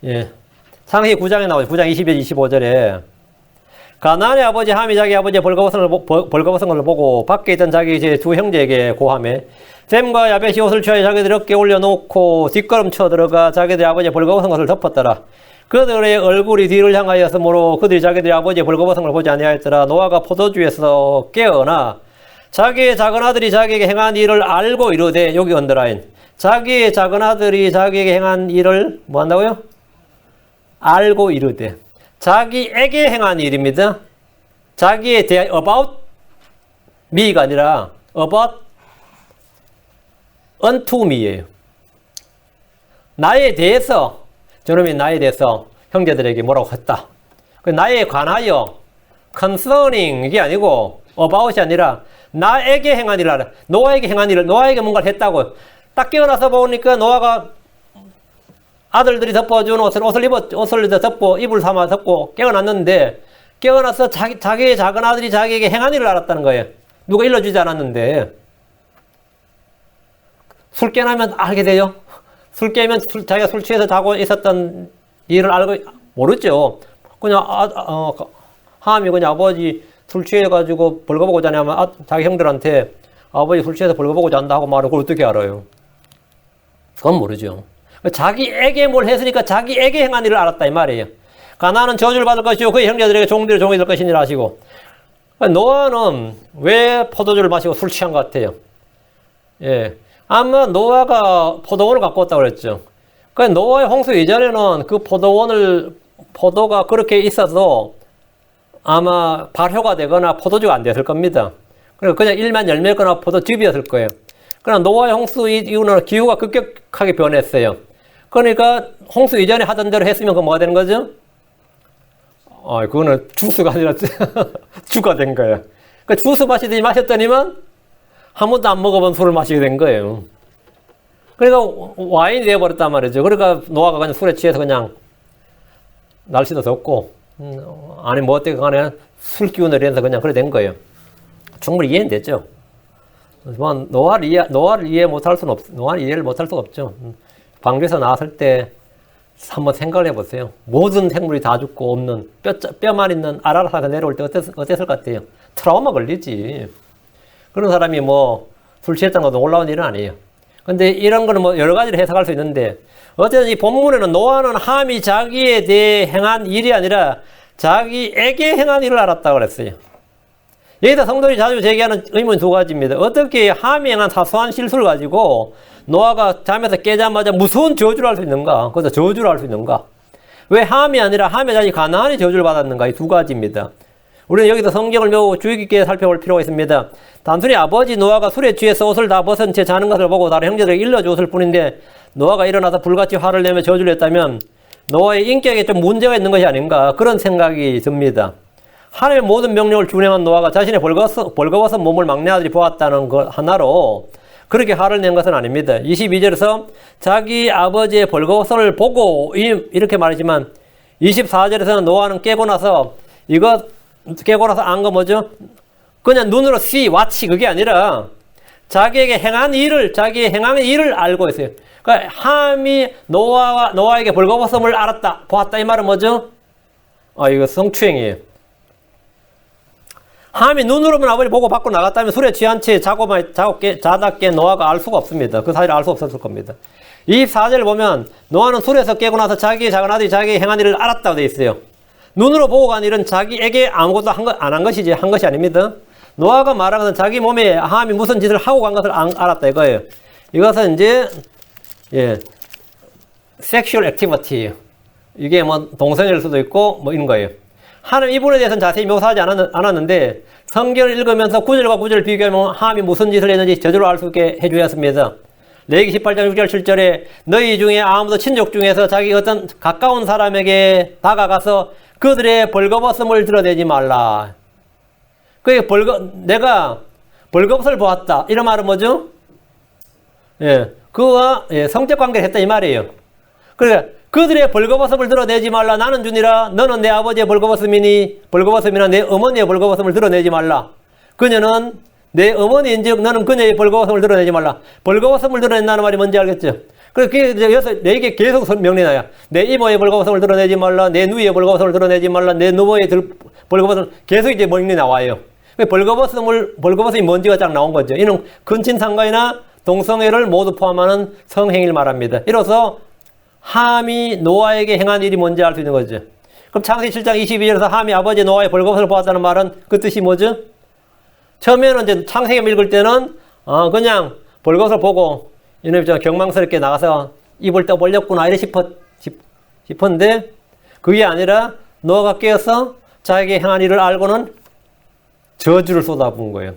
예. 창세기 9장에 나오죠. 9장 22, 25절에 가나안의 아버지 함이 자기 아버지의 벌거벗은 것을 보고 밖에 있던 자기 제 두 형제에게 고하매 셈과 야벳이 옷을 취하여 자기들이 어깨에 올려놓고 뒷걸음 쳐 들어가 자기들의 아버지의 벌거벗은 것을 덮었더라. 그들의 얼굴이 뒤를 향하였으므로 그들이 자기들의 아버지의 벌거벗은 걸 보지 아니하였더라. 노아가 포도주에서 깨어나 자기의 작은 아들이 자기에게 행한 일을 알고 이르되 여기 언더라인 자기의 작은 아들이 자기에게 행한 일을 뭐 한다고요? 알고 이르되 자기에게 행한 일입니다. 자기에 대한 about me가 아니라 about unto me예요. 나에 대해서 저놈이 나에 대해서 형제들에게 뭐라고 했다. 나에 관하여 concerning 이게 아니고 about이 아니라 나에게 행한 일을 알아. 노아에게 행한 일을, 노아에게 뭔가를 했다고. 딱 깨어나서 보니까 노아가 아들들이 덮어준 옷을 덮고 이불 삼아 덮고 깨어났는데, 깨어나서 자기의 작은 아들이 자기에게 행한 일을 알았다는 거예요. 누가 일러주지 않았는데. 술 깨나면 알게 돼요. 술 깨면 자기가 술 취해서 자고 있었던 일을 알고, 모르죠. 그냥, 함이 그냥 아버지 술 취해가지고 벌거벗고 자냐면 자기 형들한테 아버지 술 취해서 벌거벗고 잔다 하고 말을 그걸 어떻게 알아요? 그건 모르죠. 자기에게 뭘 했으니까 자기에게 행한 일을 알았다 이 말이에요. 가나안은 저주를 받을 것이요 그의 형제들에게 종이 될 것이니라 하시고, 노아는 왜 포도주를 마시고 술 취한 것 같아요? 예, 아마 노아가 포도원을 갖고 왔다고 그랬죠. 그러니까 노아의 홍수 이전에는 그 포도가 그렇게 있어서 아마 발효가 되거나 포도주가 안 됐을 겁니다. 그러니까 그냥 일만 열매거나 포도즙이었을 거예요. 그러나 노아의 홍수 이후는 기후가 급격하게 변했어요. 그러니까 홍수 이전에 하던 대로 했으면 그거 뭐가 되는 거죠? 그거는 주스가 아니라 주가 된 거예요. 그러니까 주스 마셨더니만 한 번도 안 먹어본 술을 마시게 된 거예요. 그러니까 와인이 되어버렸단 말이죠. 그러니까 노아가 그냥 술에 취해서 그냥 날씨도 덥고, 아니 뭐 어떻게 간에 술 기운을 내서 그냥 그래 된 거예요. 충분히 이해는 되죠. 노아를 이해를 못할 수가 없죠. 방주에서 나왔을 때 한번 생각을 해보세요. 모든 생물이 다 죽고 없는 뼈만 있는 아라라사가 내려올 때 어땠을 것 같아요? 트라우마 걸리지. 그런 사람이 뭐 술 취했다는 것도 올라온 일은 아니에요. 근데 이런 거는 뭐 여러 가지로 해석할 수 있는데, 어쨌든 이 본문에는 노아는 함이 자기에 대해 행한 일이 아니라 자기에게 행한 일을 알았다고 그랬어요. 여기서 성도들이 자주 제기하는 의문이 두 가지입니다. 어떻게 함이 행한 사소한 실수를 가지고 노아가 잠에서 깨자마자 무서운 저주를 할 수 있는가? 그래서 저주를 할 수 있는가? 왜 함이 아니라 함의 자식 가나안이 저주를 받았는가? 이 두 가지입니다. 우리는 여기서 성경을 매우 주의 깊게 살펴볼 필요가 있습니다. 단순히 아버지 노아가 술에 취해서 옷을 다 벗은 채 자는 것을 보고 다른 형제들에게 일러주었을 뿐인데, 노아가 일어나서 불같이 화를 내며 저주를 했다면 노아의 인격에 좀 문제가 있는 것이 아닌가, 그런 생각이 듭니다. 하나님의 모든 명령을 준행한 노아가 자신의 벌거벗은 몸을 막내 아들이 보았다는 것 하나로 그렇게 화를 낸 것은 아닙니다. 22절에서 자기 아버지의 벌거벗음을 보고 이렇게 말했지만, 24절에서는 노아는 깨고 나서 안 거 뭐죠? 그냥 눈으로 watch 그게 아니라 자기에게 자기의 행한 일을 알고 있어요. 그러니까 함이 노아에게 벌거벗음을 보았다 이 말은 뭐죠? 이거 성추행이에요. 함이 눈으로만 아버지 보고 밖으로 나갔다면 술에 취한 채 자다 깬 노아가 알 수가 없습니다. 그 사실을 알 수 없었을 겁니다. 24절을 보면 노아는 술에서 깨고 나서 자기의 작은 아들이 자기의 행한 일을 알았다고 되어 있어요. 눈으로 보고 간 일은 자기에게 아무것도 안 한 것이지 한 것이 아닙니다. 노아가 말하는 것은 자기 몸에 함이 무슨 짓을 하고 간 것을 알았다 이거예요. 이것은 이제 sexual activity, 이게 뭐 동성애일 수도 있고 뭐 이런 거예요. 하나님 이 부분에 대해서는 자세히 묘사하지 않았는데 성경을 읽으면서 구절과 구절을 비교하면 함이 무슨 짓을 했는지 저절로 알 수 있게 해주셨습니다. 레위기 18장 6절 7절에 너희 중에 아무도 친족 중에서 자기 어떤 가까운 사람에게 다가가서 그들의 벌거벗음을 드러내지 말라. 내가 벌거벗을 보았다. 이런 말은 뭐죠? 그와 성적 관계를 했다 이 말이에요. 그러니까 그들의 벌거벗음을 드러내지 말라. 나는 주니라. 너는 내 아버지의 벌거벗음이나 내 어머니의 벌거벗음을 드러내지 말라. 그녀는 내 어머니인즉 너는 그녀의 벌거벗음을 드러내지 말라. 벌거벗음을 드러낸다는 말이 뭔지 알겠죠? 그래서 여기서 내게 계속 명령이야. 내 이모의 벌거벗음을 드러내지 말라. 내 누이의 벌거벗음을 드러내지 말라. 내 노모의 벌거벗음을 계속 이제 명령이 나와요. 벌거벗음이 뭔지가 딱 나온 거죠. 이는 근친상간이나 동성애를 모두 포함하는 성행위를 말합니다. 이로써 함이 노아에게 행한 일이 뭔지 알 수 있는 거죠. 그럼 창세기 7장 22절에서 함이 아버지 노아의 벌거벗을 보았다는 말은 그 뜻이 뭐죠? 처음에는 이제 창세기 읽을 때는 그냥 벌거벗을 보고 이놈이 좀 경망스럽게 나가서 입을 떠벌렸구나 이래 싶었는데, 그게 아니라 노아가 깨어서 자기의 행한 일을 알고는 저주를 쏟아부은 거예요.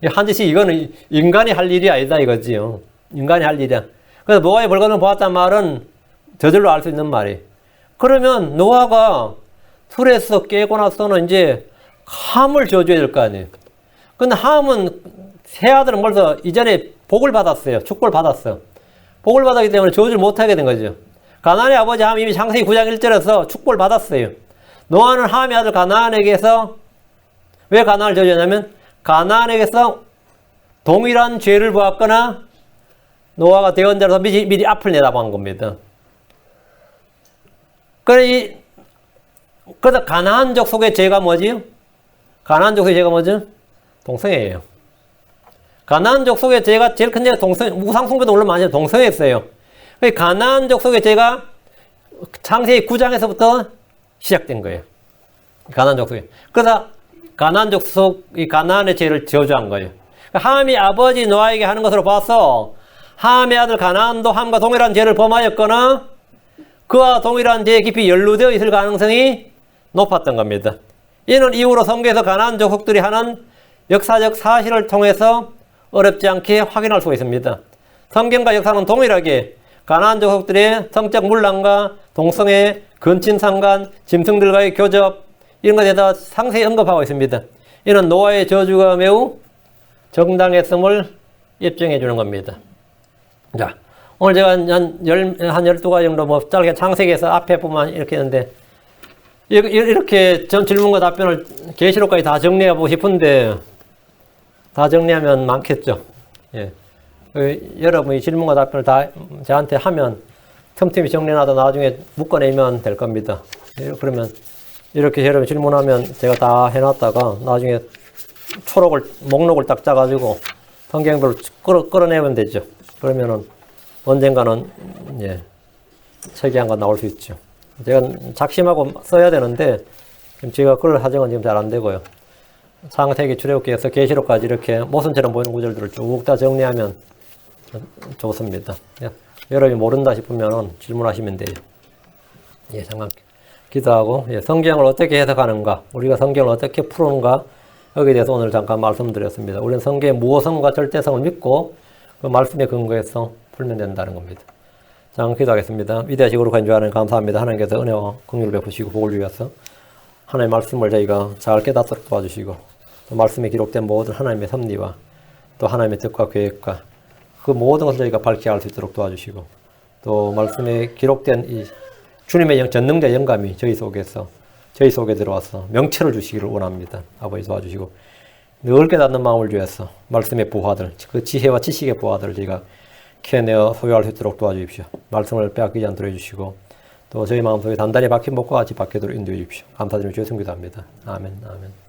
한 짓이 이거는 인간이 할 일이 아니다 이거지요. 인간이 할 일이야. 그래서 노아의 벌거벗을 보았다는 말은 저절로 알 수 있는 말이에요. 그러면 노아가 술에서 깨고 나서는 이제 함을 저주해야 될 거 아니에요. 근데 함은 세 아들은 벌써 이전에 복을 받았어요. 축복을 받았어. 복을 받았기 때문에 저주를 못하게 된 거죠. 가나안의 아버지 함이 이미 창세기 9장 1절에서 축복을 받았어요. 노아는 함의 아들 가나안에게서 왜 가나안을 저주했냐면 가나안에게서 동일한 죄를 보았거나 노아가 대언자로서 미리 앞을 내다본 겁니다. 그래서 가나안족 속의 죄가 뭐지요? 가나안족 속의 죄가 뭐죠? 동성애예요. 가나안족 속의 죄가 제일 큰 죄가 우상숭배도 물론 많이 동성애였어요. 가나안족 속의 죄가 창세기 9장에서부터 시작된 거예요. 가나안족 속에. 그래서 가나안족 이 가나안의 죄를 저주한 거예요. 함이 아버지 노아에게 하는 것으로 봐서 함의 아들 가나안도 함과 동일한 죄를 범하였거나 그와 동일한 죄에 깊이 연루되어 있을 가능성이 높았던 겁니다. 이는 이후로 성경에서 가나안 족속들이 하는 역사적 사실을 통해서 어렵지 않게 확인할 수가 있습니다. 성경과 역사는 동일하게 가나안 족속들의 성적 문란과 동성애, 근친상간, 짐승들과의 교접 이런 것에 대해서 상세히 언급하고 있습니다. 이는 노아의 저주가 매우 정당했음을 입증해 주는 겁니다. 자, 오늘 제가 한 12가지 정도 뭐 짧게 창세기에서 앞에 보면 이렇게 했는데 이렇게 전 질문과 답변을 계시록까지 다 정리하고 싶은데 다 정리하면 많겠죠. 예. 여러분이 질문과 답변을 다 저한테 하면 틈틈이 정리해놔도 나중에 묶어내면 될 겁니다. 그러면 이렇게 여러분 질문하면 제가 다 해놨다가 나중에 목록을 딱 짜가지고 성경별로 끌어내면 되죠. 그러면은 언젠가는 책이 한 권 나올 수 있죠. 제가 작심하고 써야 되는데 지금 제가 그럴 사정은 지금 잘 안 되고요. 창세기 출애굽기에서 계시록까지 이렇게 모순처럼 보이는 구절들을 쭉 다 정리하면 좋습니다. 여러분이 모른다 싶으면 질문하시면 돼요. 잠깐 기도하고 성경을 어떻게 해석하는가, 우리가 성경을 어떻게 푸는가 여기에 대해서 오늘 잠깐 말씀드렸습니다. 우리는 성경의 무호성과 절대성을 믿고 그 말씀에 근거해서 풀면 된다는 겁니다. 자, 기도하겠습니다. 위대하시고 거룩한 주 하나님 감사합니다. 하나님께서 은혜와 긍휼을 베푸시고 복을 주셔서 하나님의 말씀을 저희가 잘 깨닫도록 도와주시고 또 말씀에 기록된 모든 하나님의 섭리와 또 하나님의 뜻과 계획과 그 모든 것을 저희가 밝게 알 수 있도록 도와주시고 또 말씀에 기록된 이 주님의 전능자 영감이 저희 속에 들어와서 명체를 주시기를 원합니다. 아버지 도와주시고 늘 깨닫는 마음을 주셔서 말씀의 부하들, 그 지혜와 지식의 부하들을 저희가 캐내어 소유할 수 있도록 도와주십시오. 말씀을 빼앗기지 않도록 해주시고 또 저희 마음속에 단단히 박힌 목과 같이 박히도록 인도해 주십시오. 감사드리며 주의 성기도합니다. 아멘. 아멘.